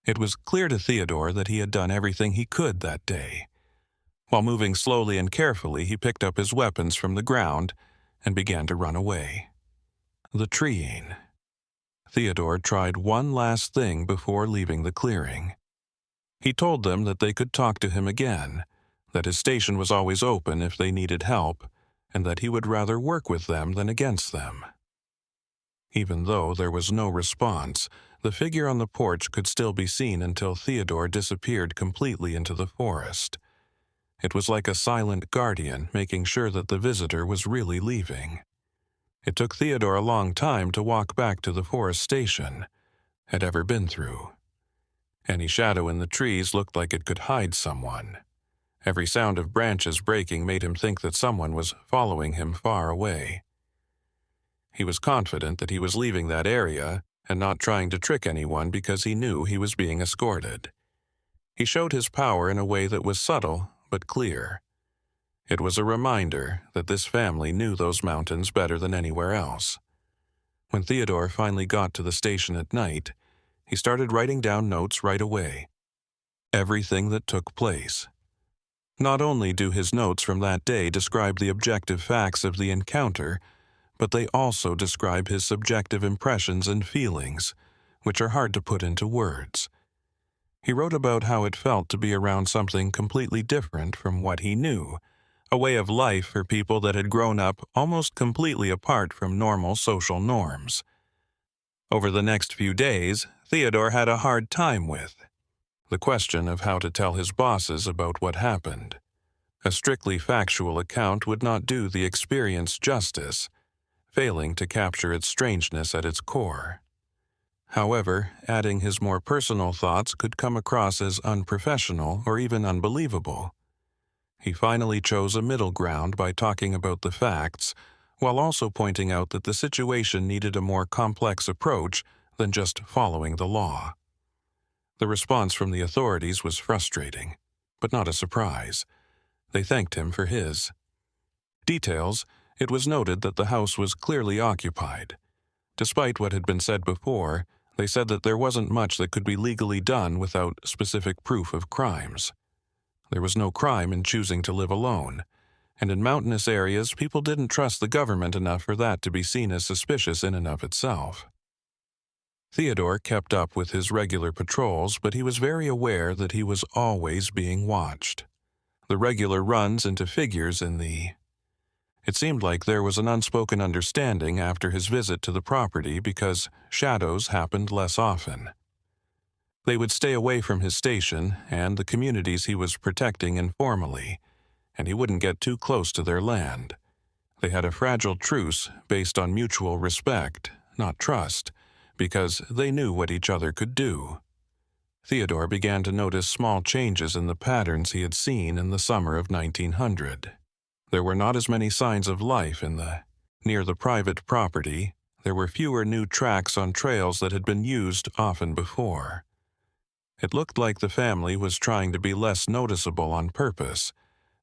It was clear to Theodore that he had done everything he could that day. While moving slowly and carefully, he picked up his weapons from the ground and began to run away. The treeing. Theodore tried one last thing before leaving the clearing. He told them that they could talk to him again, that his station was always open if they needed help, and that he would rather work with them than against them. Even though there was no response, the figure on the porch could still be seen until Theodore disappeared completely into the forest. It was like a silent guardian making sure that the visitor was really leaving. It took Theodore a long time to walk back to the forest station had ever been through. Any shadow in the trees looked like it could hide someone. Every sound of branches breaking made him think that someone was following him far away. He was confident that he was leaving that area and not trying to trick anyone because he knew he was being escorted. He showed his power in a way that was subtle but clear. It was a reminder that this family knew those mountains better than anywhere else. When Theodore finally got to the station at night, he started writing down notes right away. Everything that took place. Not only do his notes from that day describe the objective facts of the encounter, but they also describe his subjective impressions and feelings, which are hard to put into words. He wrote about how it felt to be around something completely different from what he knew, a way of life for people that had grown up almost completely apart from normal social norms. Over the next few days, Theodore had a hard time with the question of how to tell his bosses about what happened. A strictly factual account would not do the experience justice, failing to capture its strangeness at its core. However, adding his more personal thoughts could come across as unprofessional or even unbelievable. He finally chose a middle ground by talking about the facts, while also pointing out that the situation needed a more complex approach than just following the law. The response from the authorities was frustrating, but not a surprise. They thanked him for his details. It was noted that the house was clearly occupied. Despite what had been said before, they said that there wasn't much that could be legally done without specific proof of crimes. There was no crime in choosing to live alone, and in mountainous areas people didn't trust the government enough for that to be seen as suspicious in and of itself. Theodore kept up with his regular patrols, but he was very aware that he was always being watched. The regular runs into figures in the It seemed like there was an unspoken understanding after his visit to the property because shadows happened less often. They would stay away from his station and the communities he was protecting informally, and he wouldn't get too close to their land. They had a fragile truce based on mutual respect, not trust, because they knew what each other could do. Theodore began to notice small changes in the patterns he had seen in the summer of 1900. There were not as many signs of life near the private property. There were fewer new tracks on trails that had been used often before. It looked like the family was trying to be less noticeable on purpose,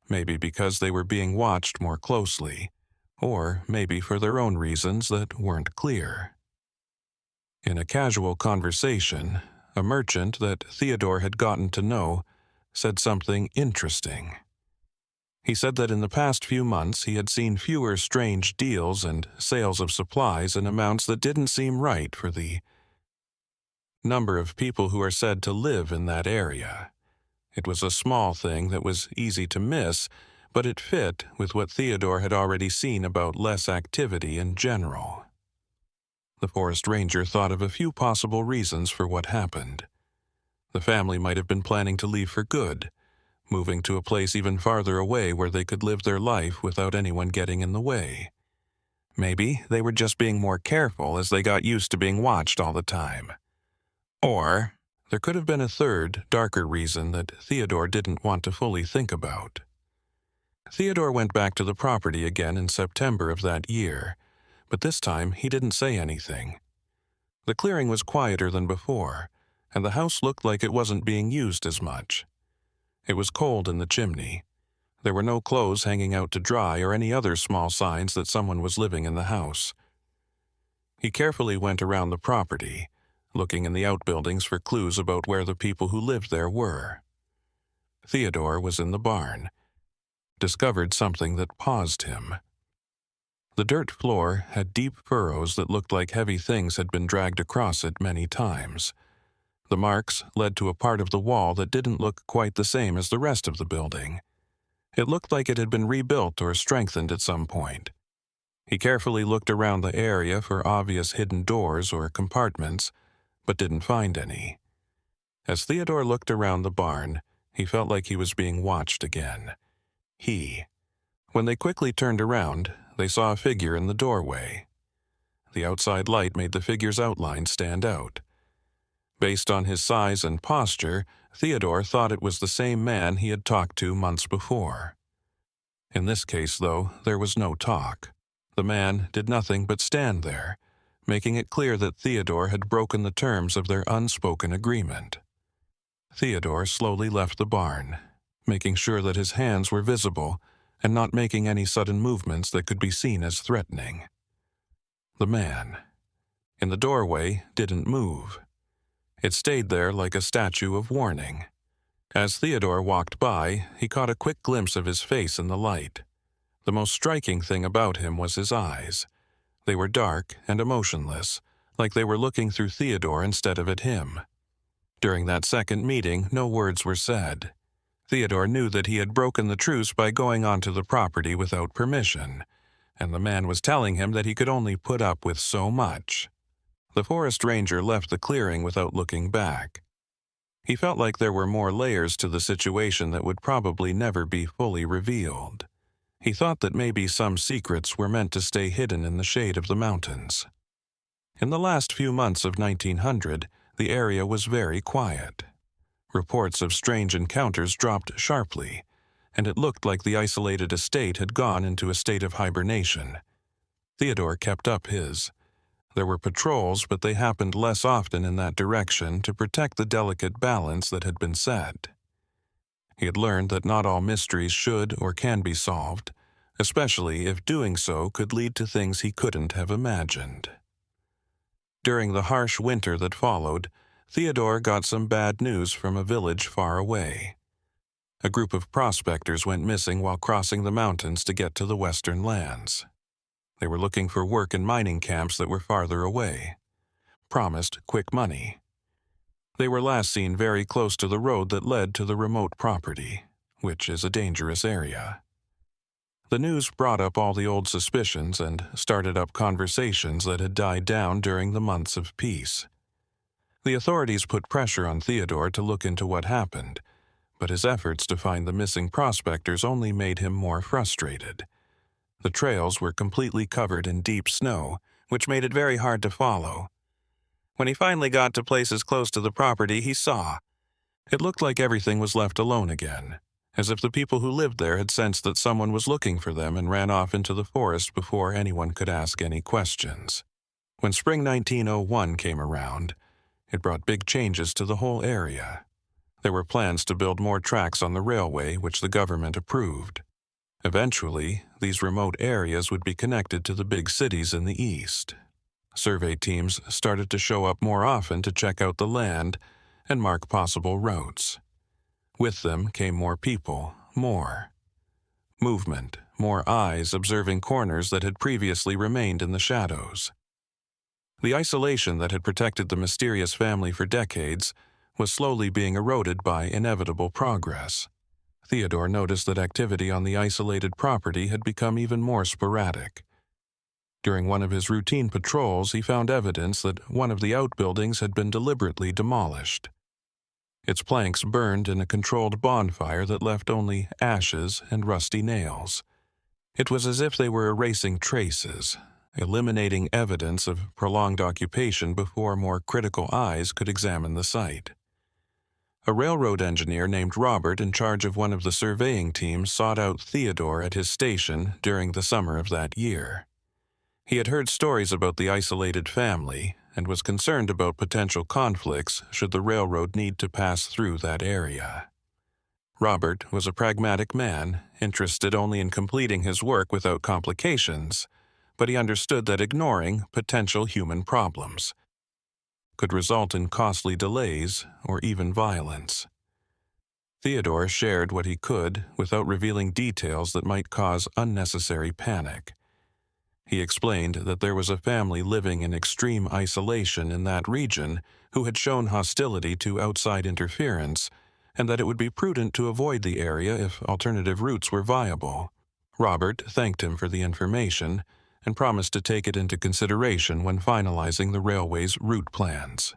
maybe because they were being watched more closely, or maybe for their own reasons that weren't clear. In a casual conversation, a merchant that Theodore had gotten to know said something interesting. He said that in the past few months he had seen fewer strange deals and sales of supplies in amounts that didn't seem right for the number of people who are said to live in that area. It was a small thing that was easy to miss, but it fit with what Theodore had already seen about less activity in general. The forest ranger thought of a few possible reasons for what happened. The family might have been planning to leave for good, moving to a place even farther away where they could live their life without anyone getting in the way. Maybe they were just being more careful as they got used to being watched all the time. Or there could have been a third, darker reason that Theodore didn't want to fully think about. Theodore went back to the property again in September of that year, but this time he didn't say anything. The clearing was quieter than before, and the house looked like it wasn't being used as much. It was cold in the chimney. There were no clothes hanging out to dry or any other small signs that someone was living in the house. He carefully went around the property, looking in the outbuildings for clues about where the people who lived there were. Theodore was in the barn, discovered something that paused him. The dirt floor had deep furrows that looked like heavy things had been dragged across it many times. The marks led to a part of the wall that didn't look quite the same as the rest of the building. It looked like it had been rebuilt or strengthened at some point. He carefully looked around the area for obvious hidden doors or compartments, but didn't find any. As Theodore looked around the barn, he felt like he was being watched again. When they quickly turned around, they saw a figure in the doorway. The outside light made the figure's outline stand out. Based on his size and posture, Theodore thought it was the same man he had talked to months before. In this case, though, there was no talk. The man did nothing but stand there, making it clear that Theodore had broken the terms of their unspoken agreement. Theodore slowly left the barn, making sure that his hands were visible and not making any sudden movements that could be seen as threatening. The man in the doorway didn't move. It stayed there like a statue of warning. As Theodore walked by, he caught a quick glimpse of his face in the light. The most striking thing about him was his eyes. They were dark and emotionless, like they were looking through Theodore instead of at him. During that second meeting, no words were said. Theodore knew that he had broken the truce by going onto the property without permission, and the man was telling him that he could only put up with so much. The forest ranger left the clearing without looking back. He felt like there were more layers to the situation that would probably never be fully revealed. He thought that maybe some secrets were meant to stay hidden in the shade of the mountains. In the last few months of 1900, the area was very quiet. Reports of strange encounters dropped sharply, and it looked like the isolated estate had gone into a state of hibernation. Theodore kept up his. There were patrols, but they happened less often in that direction to protect the delicate balance that had been set. He had learned that not all mysteries should or can be solved, especially if doing so could lead to things he couldn't have imagined. During the harsh winter that followed, Theodore got some bad news from a village far away. A group of prospectors went missing while crossing the mountains to get to the western lands. They were looking for work in mining camps that were farther away. Promised quick money. They were last seen very close to the road that led to the remote property, which is a dangerous area. The news brought up all the old suspicions and started up conversations that had died down during the months of peace. The authorities put pressure on Theodore to look into what happened, but his efforts to find the missing prospectors only made him more frustrated. The trails were completely covered in deep snow, which made it very hard to follow. When he finally got to places close to the property, he saw. It looked like everything was left alone again, as if the people who lived there had sensed that someone was looking for them and ran off into the forest before anyone could ask any questions. When spring 1901 came around, it brought big changes to the whole area. There were plans to build more tracks on the railway, which the government approved. Eventually, these remote areas would be connected to the big cities in the east. Survey teams started to show up more often to check out the land and mark possible routes. With them came more people, more movement, more eyes observing corners that had previously remained in the shadows. The isolation that had protected the mysterious family for decades was slowly being eroded by inevitable progress. Theodore noticed that activity on the isolated property had become even more sporadic. During one of his routine patrols, he found evidence that one of the outbuildings had been deliberately demolished. Its planks burned in a controlled bonfire that left only ashes and rusty nails. It was as if they were erasing traces, eliminating evidence of prolonged occupation before more critical eyes could examine the site. A railroad engineer named Robert in charge of one of the surveying teams sought out Theodore at his station during the summer of that year. He had heard stories about the isolated family and was concerned about potential conflicts should the railroad need to pass through that area. Robert was a pragmatic man, interested only in completing his work without complications, but he understood that ignoring potential human problems could result in costly delays or even violence. Theodore shared what he could without revealing details that might cause unnecessary panic. He explained that there was a family living in extreme isolation in that region who had shown hostility to outside interference and that it would be prudent to avoid the area if alternative routes were viable. Robert thanked him for the information and promised to take it into consideration when finalizing the railway's route plans.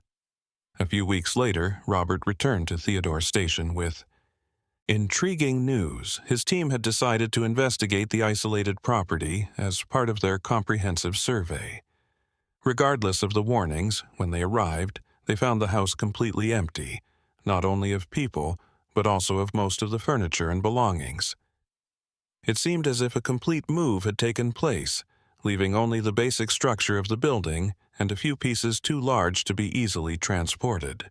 A few weeks later, Robert returned to Theodore Station with intriguing news. His team had decided to investigate the isolated property as part of their comprehensive survey. Regardless of the warnings, when they arrived, they found the house completely empty, not only of people, but also of most of the furniture and belongings. It seemed as if a complete move had taken place, leaving only the basic structure of the building and a few pieces too large to be easily transported.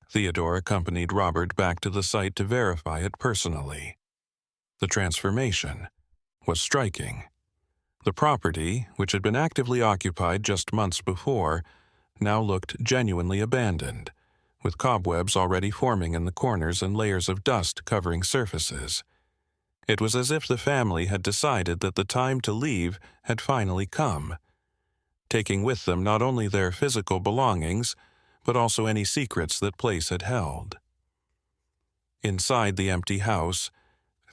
Theodore accompanied Robert back to the site to verify it personally. The transformation was striking. The property, which had been actively occupied just months before, now looked genuinely abandoned, with cobwebs already forming in the corners and layers of dust covering surfaces. It was as if the family had decided that the time to leave had finally come, taking with them not only their physical belongings, but also any secrets that place had held. Inside the empty house,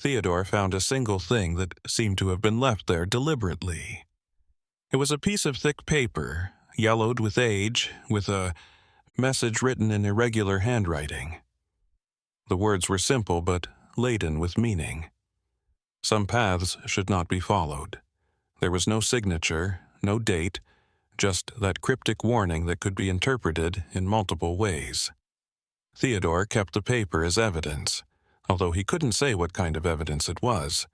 Theodore found a single thing that seemed to have been left there deliberately. It was a piece of thick paper, yellowed with age, with a message written in irregular handwriting. The words were simple but laden with meaning. Some paths should not be followed. There was no signature, no date, just that cryptic warning that could be interpreted in multiple ways. Theodore kept the paper as evidence, although he couldn't say what kind of evidence it was.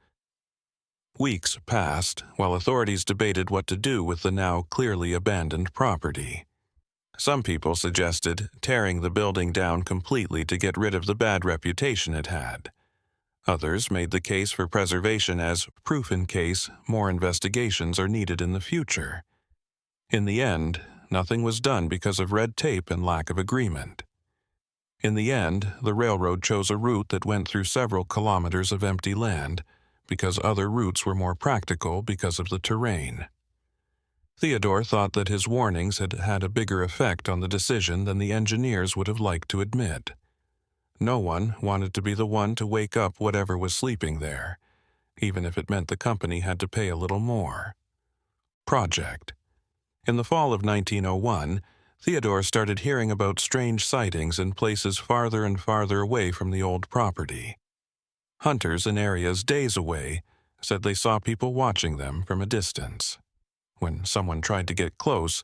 Weeks passed while authorities debated what to do with the now clearly abandoned property. Some people suggested tearing the building down completely to get rid of the bad reputation it had. Others made the case for preservation as proof in case more investigations are needed in the future. In the end, nothing was done because of red tape and lack of agreement. In the end, the railroad chose a route that went through several kilometers of empty land, because other routes were more practical because of the terrain. Theodore thought that his warnings had had a bigger effect on the decision than the engineers would have liked to admit. No one wanted to be the one to wake up whatever was sleeping there, even if it meant the company had to pay a little more. Project. In the fall of 1901, Theodore started hearing about strange sightings in places farther and farther away from the old property. Hunters in areas days away said they saw people watching them from a distance. When someone tried to get close,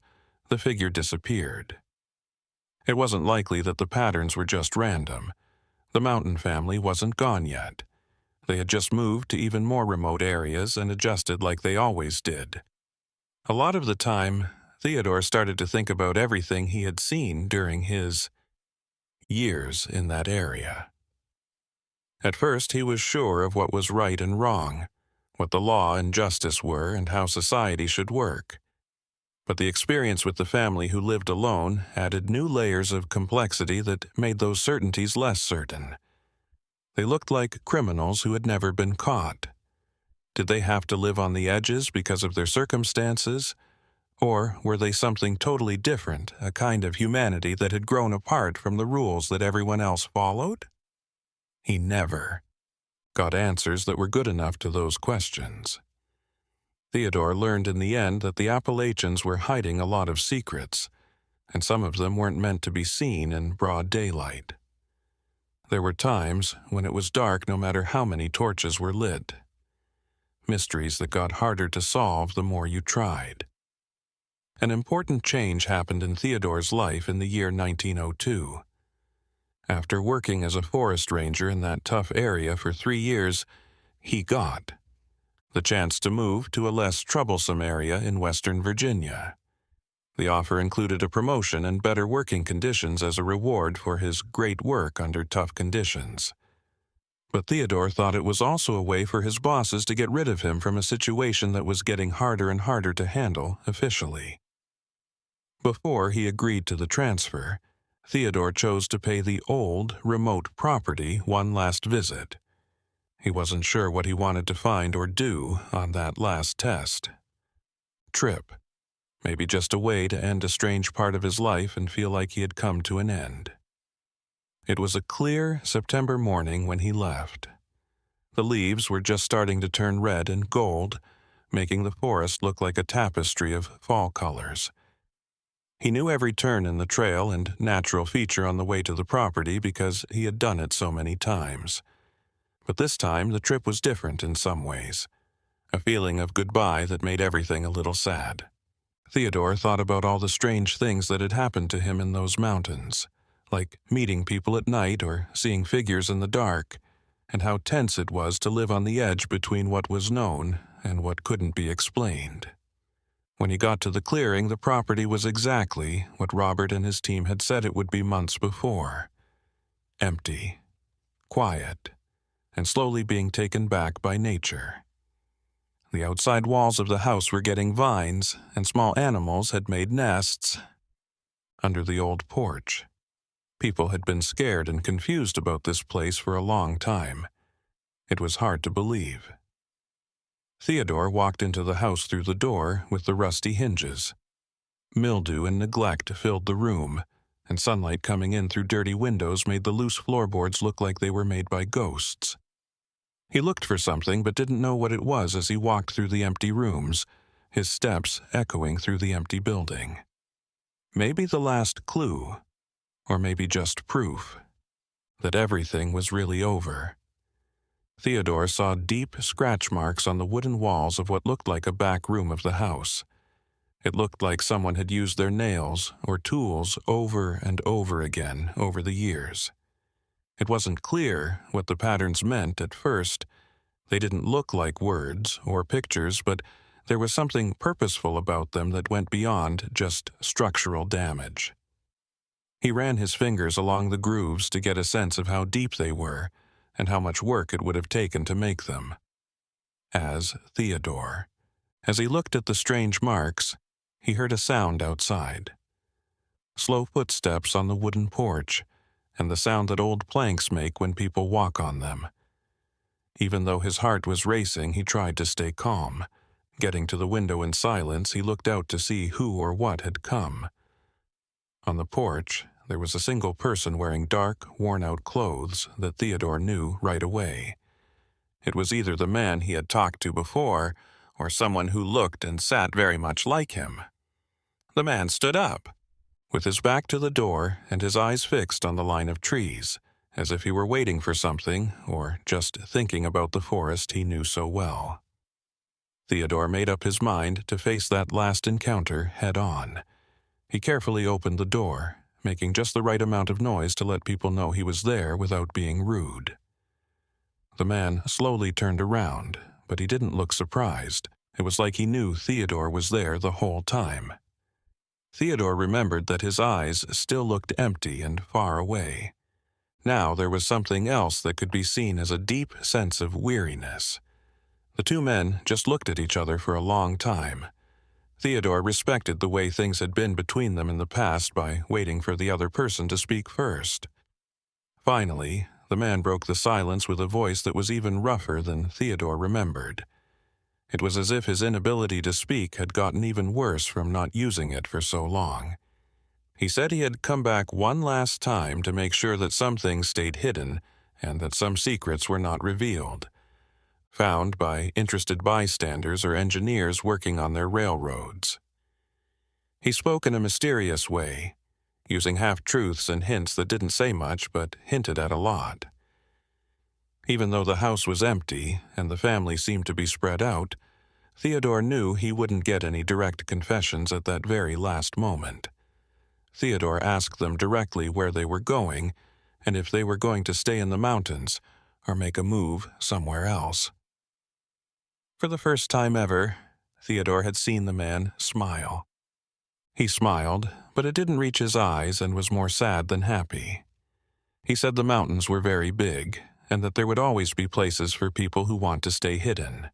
the figure disappeared. It wasn't likely that the patterns were just random. The Mountain family wasn't gone yet. They had just moved to even more remote areas and adjusted like they always did. A lot of the time, Theodore started to think about everything he had seen during his years in that area. At first, he was sure of what was right and wrong, what the law and justice were, and how society should work. But the experience with the family who lived alone added new layers of complexity that made those certainties less certain. They looked like criminals who had never been caught. Did they have to live on the edges because of their circumstances? Or were they something totally different, a kind of humanity that had grown apart from the rules that everyone else followed? He never got answers that were good enough to those questions. Theodore learned in the end that the Appalachians were hiding a lot of secrets, and some of them weren't meant to be seen in broad daylight. There were times when it was dark no matter how many torches were lit. Mysteries that got harder to solve the more you tried. An important change happened in Theodore's life in the year 1902. After working as a forest ranger in that tough area for 3 years, he got the chance to move to a less troublesome area in Western Virginia. The offer included a promotion and better working conditions as a reward for his great work under tough conditions. But Theodore thought it was also a way for his bosses to get rid of him from a situation that was getting harder and harder to handle officially. Before he agreed to the transfer, Theodore chose to pay the old, remote property one last visit. He wasn't sure what he wanted to find or do on that last test. Trip. Maybe just a way to end a strange part of his life and feel like he had come to an end. It was a clear September morning when he left. The leaves were just starting to turn red and gold, making the forest look like a tapestry of fall colors. He knew every turn in the trail and natural feature on the way to the property because he had done it so many times. But this time the trip was different in some ways, a feeling of goodbye that made everything a little sad. Theodore thought about all the strange things that had happened to him in those mountains, like meeting people at night or seeing figures in the dark, and how tense it was to live on the edge between what was known and what couldn't be explained. When he got to the clearing, the property was exactly what Robert and his team had said it would be months before. Empty, quiet, and slowly being taken back by nature. The outside walls of the house were getting vines, and small animals had made nests under the old porch. People had been scared and confused about this place for a long time. It was hard to believe. Theodore walked into the house through the door with the rusty hinges. Mildew and neglect filled the room, and sunlight coming in through dirty windows made the loose floorboards look like they were made by ghosts. He looked for something but didn't know what it was as he walked through the empty rooms, his steps echoing through the empty building. Maybe the last clue, or maybe just proof, that everything was really over. Theodore saw deep scratch marks on the wooden walls of what looked like a back room of the house. It looked like someone had used their nails or tools over and over again over the years. It wasn't clear what the patterns meant at first. They didn't look like words or pictures, but there was something purposeful about them that went beyond just structural damage. He ran his fingers along the grooves to get a sense of how deep they were and how much work it would have taken to make them. As Theodore. As he looked at the strange marks, he heard a sound outside. Slow footsteps on the wooden porch, and the sound that old planks make when people walk on them. Even though his heart was racing, he tried to stay calm. Getting to the window in silence, he looked out to see who or what had come. On the porch, there was a single person wearing dark, worn-out clothes that Theodore knew right away. It was either the man he had talked to before, or someone who looked and sat very much like him. The man stood up, with his back to the door and his eyes fixed on the line of trees, as if he were waiting for something or just thinking about the forest he knew so well. Theodore made up his mind to face that last encounter head-on. He carefully opened the door, making just the right amount of noise to let people know he was there without being rude. The man slowly turned around, but he didn't look surprised. It was like he knew Theodore was there the whole time. Theodore remembered that his eyes still looked empty and far away. Now there was something else that could be seen as a deep sense of weariness. The two men just looked at each other for a long time. Theodore respected the way things had been between them in the past by waiting for the other person to speak first. Finally, the man broke the silence with a voice that was even rougher than Theodore remembered. It was as if his inability to speak had gotten even worse from not using it for so long. He said he had come back one last time to make sure that some things stayed hidden and that some secrets were not revealed, found by interested bystanders or engineers working on their railroads. He spoke in a mysterious way, using half-truths and hints that didn't say much but hinted at a lot. Even though the house was empty and the family seemed to be spread out, Theodore knew he wouldn't get any direct confessions at that very last moment. Theodore asked them directly where they were going and if they were going to stay in the mountains or make a move somewhere else. For the first time ever, Theodore had seen the man smile. He smiled, but it didn't reach his eyes and was more sad than happy. He said the mountains were very big, and that there would always be places for people who want to stay hidden.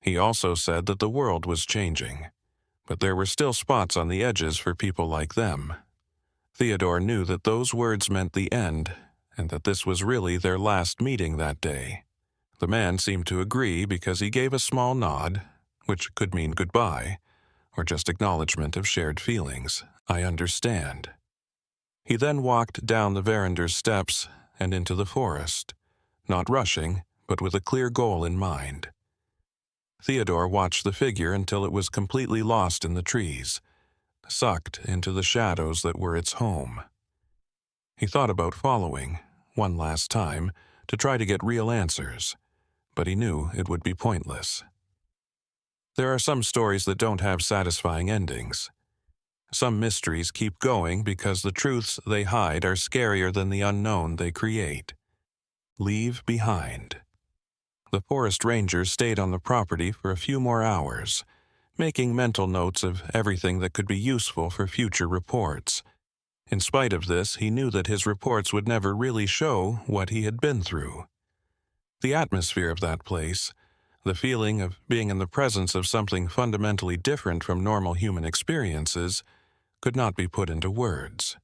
He also said that the world was changing, but there were still spots on the edges for people like them. Theodore knew that those words meant the end, and that this was really their last meeting that day. The man seemed to agree because he gave a small nod, which could mean goodbye, or just acknowledgement of shared feelings. I understand. He then walked down the verander's steps and into the forest, not rushing, but with a clear goal in mind. Theodore watched the figure until it was completely lost in the trees, sucked into the shadows that were its home. He thought about following, one last time, to try to get real answers, but he knew it would be pointless. There are some stories that don't have satisfying endings. Some mysteries keep going because the truths they hide are scarier than the unknown they create. Leave behind. The forest ranger stayed on the property for a few more hours, making mental notes of everything that could be useful for future reports. In spite of this, he knew that his reports would never really show what he had been through. The atmosphere of that place, the feeling of being in the presence of something fundamentally different from normal human experiences, could not be put into words.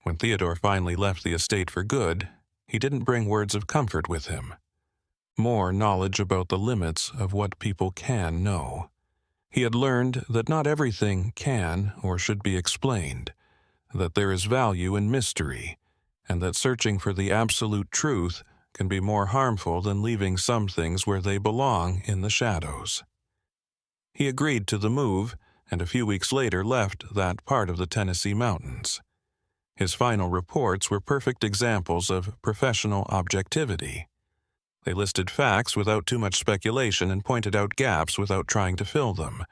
When Theodore finally left the estate for good, he didn't bring words of comfort with him. More knowledge about the limits of what people can know. He had learned that not everything can or should be explained, that there is value in mystery, and that searching for the absolute truth can be more harmful than leaving some things where they belong in the shadows. He agreed to the move, and a few weeks later left that part of the Tennessee mountains. His final reports were perfect examples of professional objectivity. They listed facts without too much speculation and pointed out gaps without trying to fill them.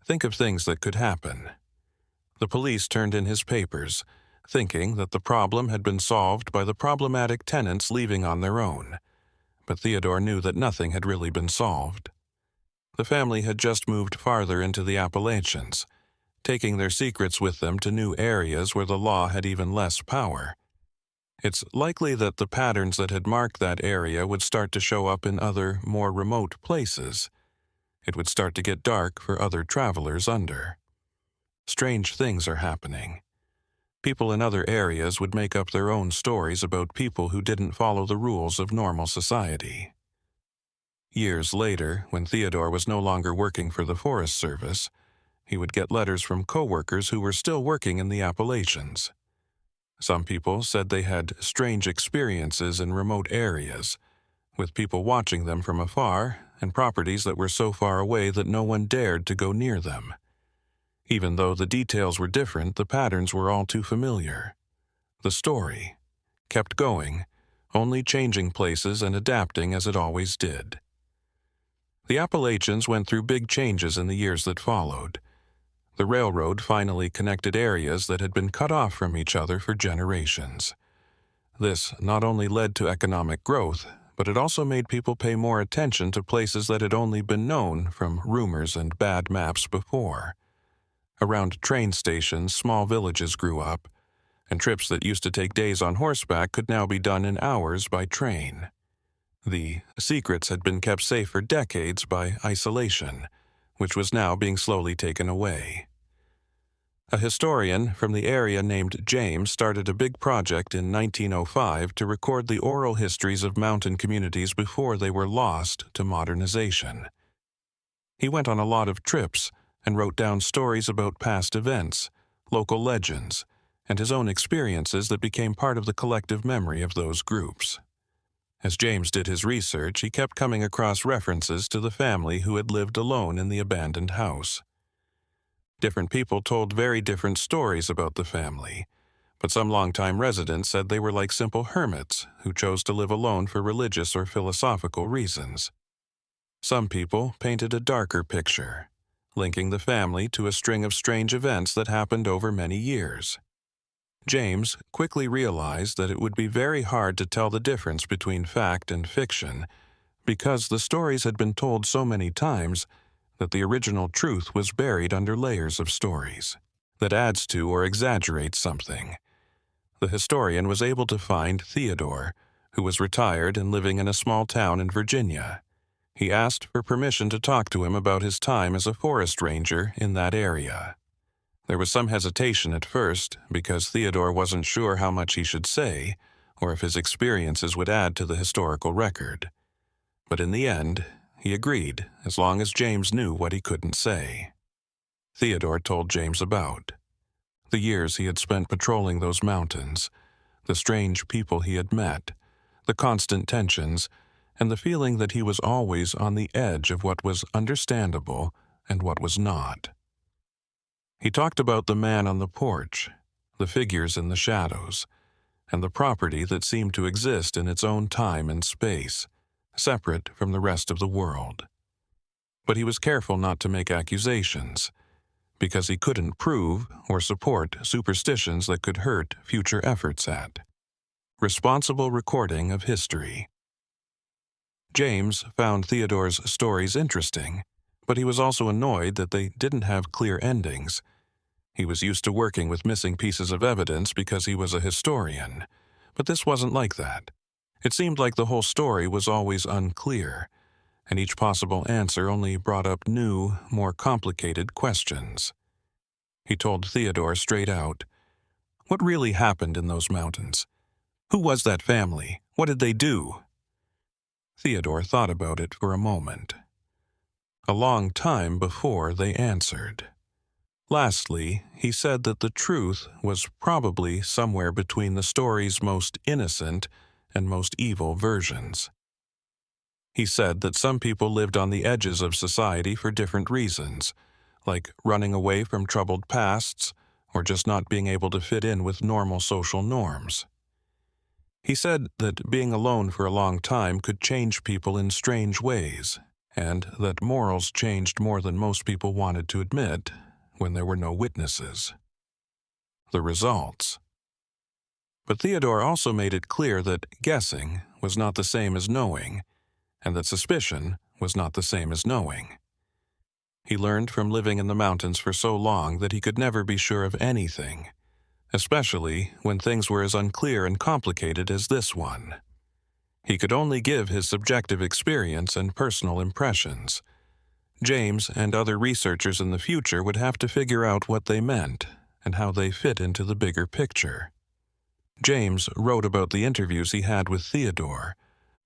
Think of things that could happen. The police turned in his papers, thinking that the problem had been solved by the problematic tenants leaving on their own. But Theodore knew that nothing had really been solved. The family had just moved farther into the Appalachians, taking their secrets with them to new areas where the law had even less power. It's likely that the patterns that had marked that area would start to show up in other, more remote places. It would start to get dark for other travelers under. Strange things are happening. People in other areas would make up their own stories about people who didn't follow the rules of normal society. Years later, when Theodore was no longer working for the Forest Service, he would get letters from coworkers who were still working in the Appalachians. Some people said they had strange experiences in remote areas, with people watching them from afar and properties that were so far away that no one dared to go near them. Even though the details were different, the patterns were all too familiar. The story kept going, only changing places and adapting as it always did. The Appalachians went through big changes in the years that followed. The railroad finally connected areas that had been cut off from each other for generations. This not only led to economic growth, but it also made people pay more attention to places that had only been known from rumors and bad maps before. Around train stations, small villages grew up, and trips that used to take days on horseback could now be done in hours by train. The secrets had been kept safe for decades by isolation, which was now being slowly taken away. A historian from the area named James started a big project in 1905 to record the oral histories of mountain communities before they were lost to modernization. He went on a lot of trips and wrote down stories about past events, local legends, and his own experiences that became part of the collective memory of those groups. As James did his research, he kept coming across references to the family who had lived alone in the abandoned house. Different people told very different stories about the family, but some longtime residents said they were like simple hermits who chose to live alone for religious or philosophical reasons. Some people painted a darker picture, linking the family to a string of strange events that happened over many years. James quickly realized that it would be very hard to tell the difference between fact and fiction because the stories had been told so many times that the original truth was buried under layers of stories that adds to or exaggerates something. The historian was able to find Theodore, who was retired and living in a small town in Virginia. He asked for permission to talk to him about his time as a forest ranger in that area. There was some hesitation at first because Theodore wasn't sure how much he should say or if his experiences would add to the historical record. But in the end, he agreed as long as James knew what he couldn't say. Theodore told James about The years he had spent patrolling those mountains, the strange people he had met, the constant tensions, and the feeling that he was always on the edge of what was understandable and what was not. He talked about the man on the porch, the figures in the shadows, and the property that seemed to exist in its own time and space, separate from the rest of the world. But he was careful not to make accusations, because he couldn't prove or support superstitions that could hurt future efforts at responsible recording of history. James found Theodore's stories interesting, but he was also annoyed that they didn't have clear endings. He was used to working with missing pieces of evidence because he was a historian, but this wasn't like that. It seemed like the whole story was always unclear, and each possible answer only brought up new, more complicated questions. He told Theodore straight out, "What really happened in those mountains? Who was that family? What did they do?" Theodore thought about it for a moment. A long time before they answered. Lastly, he said that the truth was probably somewhere between the story's most innocent and most evil versions. He said that some people lived on the edges of society for different reasons, like running away from troubled pasts or just not being able to fit in with normal social norms. He said that being alone for a long time could change people in strange ways, and that morals changed more than most people wanted to admit when there were no witnesses. The results. But Theodore also made it clear that guessing was not the same as knowing, and that suspicion was not the same as knowing. He learned from living in the mountains for so long that he could never be sure of anything, especially when things were as unclear and complicated as this one. He could only give his subjective experience and personal impressions. James and other researchers in the future would have to figure out what they meant and how they fit into the bigger picture. James wrote about the interviews he had with Theodore,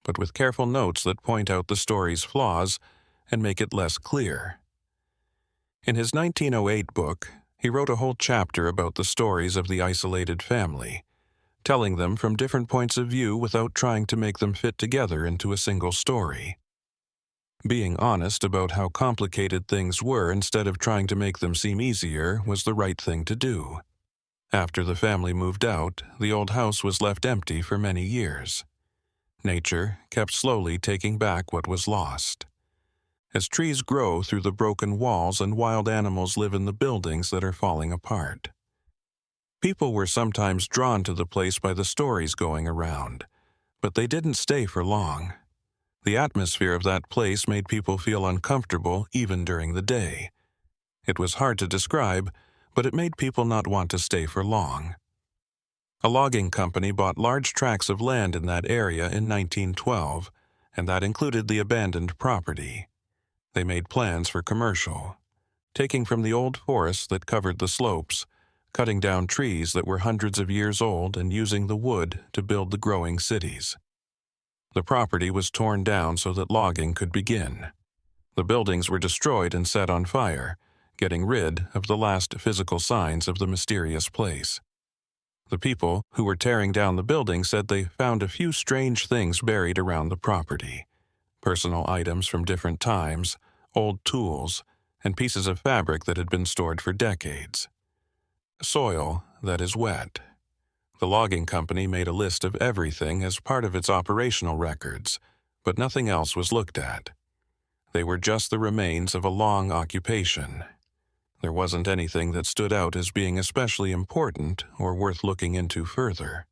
but with careful notes that point out the story's flaws and make it less clear. In his 1908 book, he wrote a whole chapter about the stories of the isolated family, telling them from different points of view without trying to make them fit together into a single story. Being honest about how complicated things were instead of trying to make them seem easier was the right thing to do. After the family moved out, the old house was left empty for many years. Nature kept slowly taking back what was lost. As trees grow through the broken walls and wild animals live in the buildings that are falling apart. People were sometimes drawn to the place by the stories going around, but they didn't stay for long. The atmosphere of that place made people feel uncomfortable even during the day. It was hard to describe, but it made people not want to stay for long. A logging company bought large tracts of land in that area in 1912, and that included the abandoned property. They made plans for commercial, taking from the old forests that covered the slopes, cutting down trees that were hundreds of years old and using the wood to build the growing cities. The property was torn down so that logging could begin. The buildings were destroyed and set on fire, getting rid of the last physical signs of the mysterious place. The people who were tearing down the building said they found a few strange things buried around the property. Personal items from different times, old tools, and pieces of fabric that had been stored for decades. Soil that is wet. The logging company made a list of everything as part of its operational records, but nothing else was looked at. They were just the remains of a long occupation. There wasn't anything that stood out as being especially important or worth looking into further.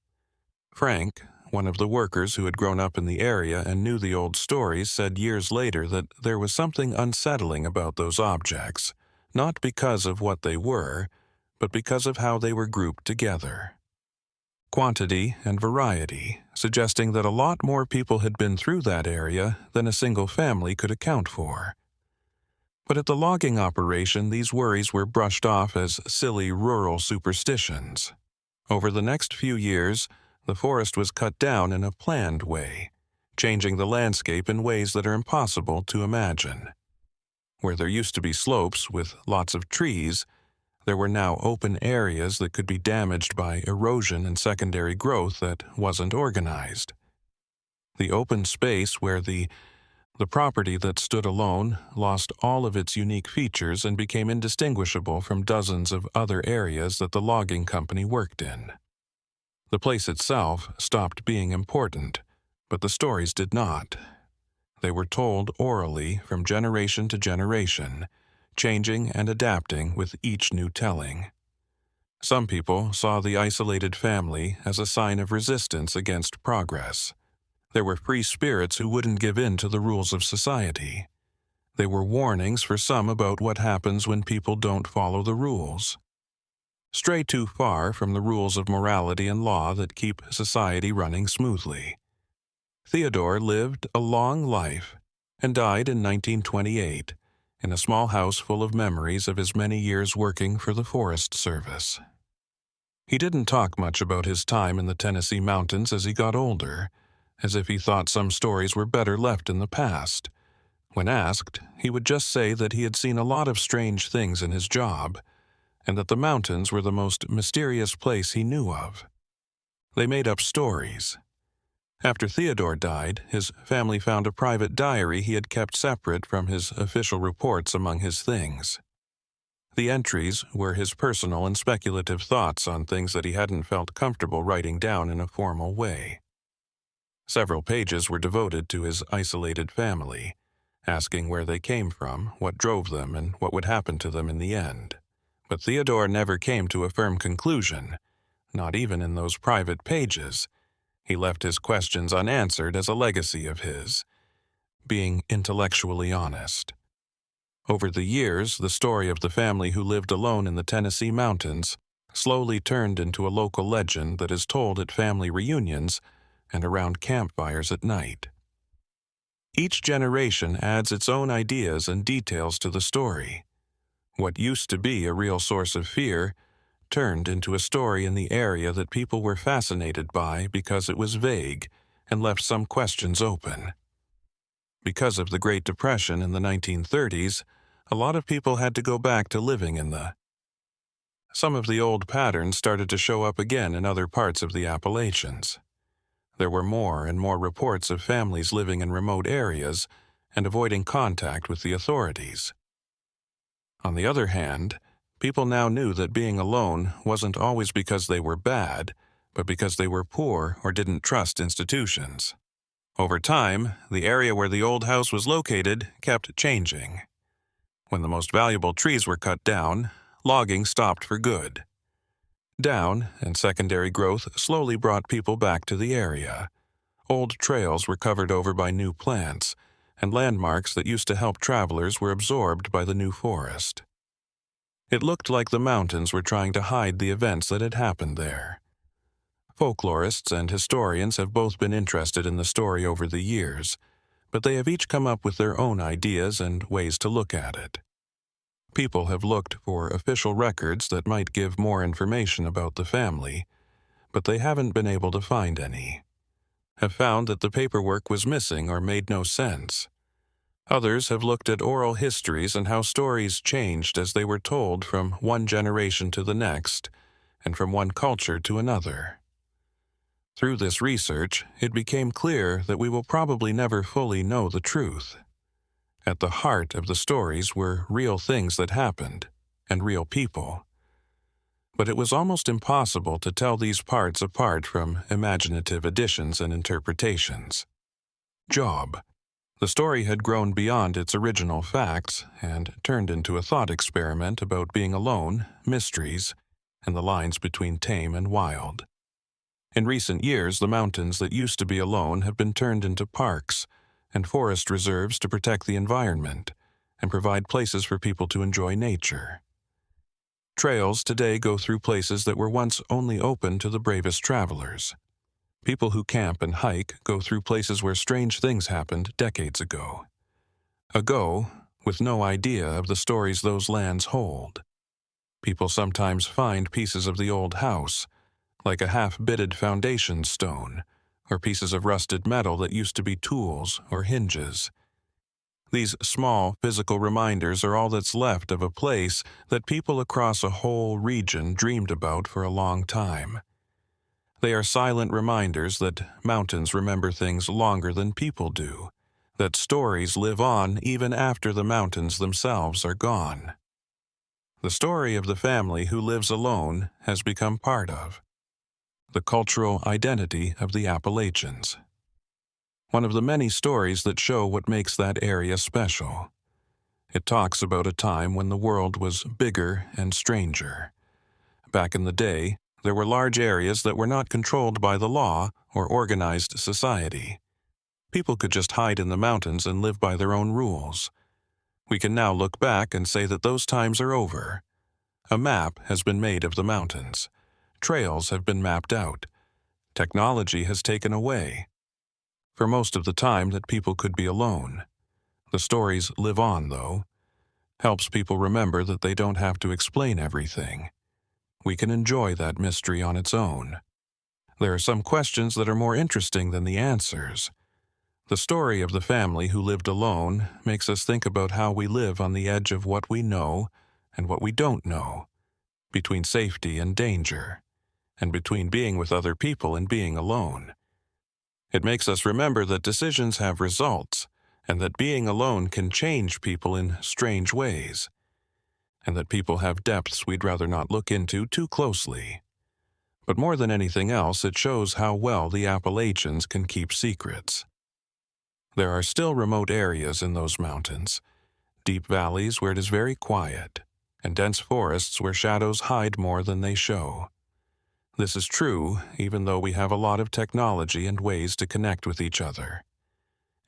Frank, one of the workers who had grown up in the area and knew the old stories, said years later that there was something unsettling about those objects, not because of what they were, but because of how they were grouped together. Quantity and variety, suggesting that a lot more people had been through that area than a single family could account for. But at the logging operation, these worries were brushed off as silly rural superstitions. Over the next few years, the forest was cut down in a planned way, changing the landscape in ways that are impossible to imagine. Where there used to be slopes with lots of trees, There were now open areas that could be damaged by erosion and secondary growth that wasn't organized. The open space where the property that stood alone lost all of its unique features and became indistinguishable from dozens of other areas that the logging company worked in. The place itself stopped being important, but the stories did not. They were told orally from generation to generation, changing and adapting with each new telling. Some people saw the isolated family as a sign of resistance against progress. There were free spirits who wouldn't give in to the rules of society. They were warnings for some about what happens when people don't follow the rules. Stray too far from the rules of morality and law that keep society running smoothly. Theodore lived a long life and died in 1928 in a small house full of memories of his many years working for the Forest Service. He didn't talk much about his time in the Tennessee mountains as he got older, as if he thought some stories were better left in the past. When asked, he would just say that he had seen a lot of strange things in his job, and that the mountains were the most mysterious place he knew of. They made up stories. After Theodore died, his family found a private diary he had kept separate from his official reports among his things. The entries were his personal and speculative thoughts on things that he hadn't felt comfortable writing down in a formal way. Several pages were devoted to his isolated family, asking where they came from, what drove them, and what would happen to them in the end. But Theodore never came to a firm conclusion, not even in those private pages. He left his questions unanswered as a legacy of his, being intellectually honest. Over the years, the story of the family who lived alone in the Tennessee mountains slowly turned into a local legend that is told at family reunions and around campfires at night. Each generation adds its own ideas and details to the story. What used to be a real source of fear turned into a story in the area that people were fascinated by because it was vague and left some questions open. Because of the Great Depression in the 1930s, a lot of people had to go back to living in Some of the old patterns started to show up again in other parts of the Appalachians. There were more and more reports of families living in remote areas and avoiding contact with the authorities. On the other hand, people now knew that being alone wasn't always because they were bad, but because they were poor or didn't trust institutions. Over time, the area where the old house was located kept changing. When the most valuable trees were cut down, logging stopped for good. Down and secondary growth slowly brought people back to the area. Old trails were covered over by new plants, and landmarks that used to help travelers were absorbed by the new forest. It looked like the mountains were trying to hide the events that had happened there. Folklorists and historians have both been interested in the story over the years, but they have each come up with their own ideas and ways to look at it. People have looked for official records that might give more information about the family, but they haven't been able to find any. Have found that the paperwork was missing or made no sense. Others have looked at oral histories and how stories changed as they were told from one generation to the next, and from one culture to another. Through this research, it became clear that we will probably never fully know the truth. At the heart of the stories were real things that happened, and real people. But it was almost impossible to tell these parts apart from imaginative additions and interpretations. Job. The story had grown beyond its original facts and turned into a thought experiment about being alone, mysteries, and the lines between tame and wild. In recent years, the mountains that used to be alone have been turned into parks and forest reserves to protect the environment and provide places for people to enjoy nature. Trails today go through places that were once only open to the bravest travelers. People who camp and hike go through places where strange things happened decades ago. With no idea of the stories those lands hold. People sometimes find pieces of the old house, like a half-bitted foundation stone, or pieces of rusted metal that used to be tools or hinges. These small physical reminders are all that's left of a place that people across a whole region dreamed about for a long time. They are silent reminders that mountains remember things longer than people do, that stories live on even after the mountains themselves are gone. The story of the family who lives alone has become part of the cultural identity of the Appalachians. One of the many stories that show what makes that area special. It talks about a time when the world was bigger and stranger. Back in the day, there were large areas that were not controlled by the law or organized society. People could just hide in the mountains and live by their own rules. We can now look back and say that those times are over. A map has been made of the mountains. Trails have been mapped out. Technology has taken away. For most of the time that people could be alone. The stories live on, though. Helps people remember that they don't have to explain everything. We can enjoy that mystery on its own. There are some questions that are more interesting than the answers. The story of the family who lived alone makes us think about how we live on the edge of what we know and what we don't know, between safety and danger, and between being with other people and being alone. It makes us remember that decisions have results, and that being alone can change people in strange ways, and that people have depths we'd rather not look into too closely. But more than anything else, it shows how well the Appalachians can keep secrets. There are still remote areas in those mountains, deep valleys where it is very quiet, and dense forests where shadows hide more than they show. This is true even though we have a lot of technology and ways to connect with each other.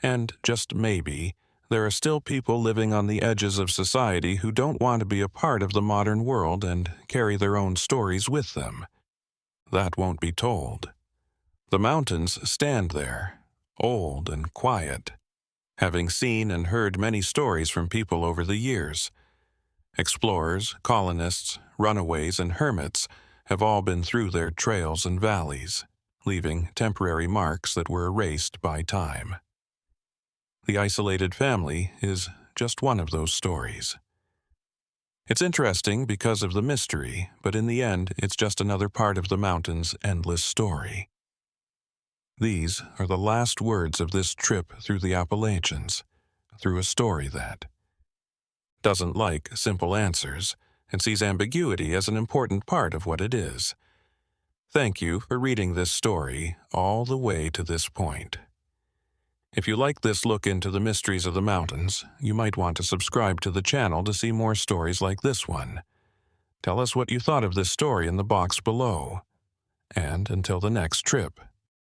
And just maybe, there are still people living on the edges of society who don't want to be a part of the modern world and carry their own stories with them. That won't be told. The mountains stand there, old and quiet, having seen and heard many stories from people over the years. Explorers, colonists, runaways, and hermits have all been through their trails and valleys, leaving temporary marks that were erased by time. The isolated family is just one of those stories. It's interesting because of the mystery, but in the end, it's just another part of the mountain's endless story. These are the last words of this trip through the Appalachians, through a story that doesn't like simple answers and sees ambiguity as an important part of what it is. Thank you for reading this story all the way to this point. If you like this look into the mysteries of the mountains, you might want to subscribe to the channel to see more stories like this one. Tell us what you thought of this story in the box below. And until the next trip.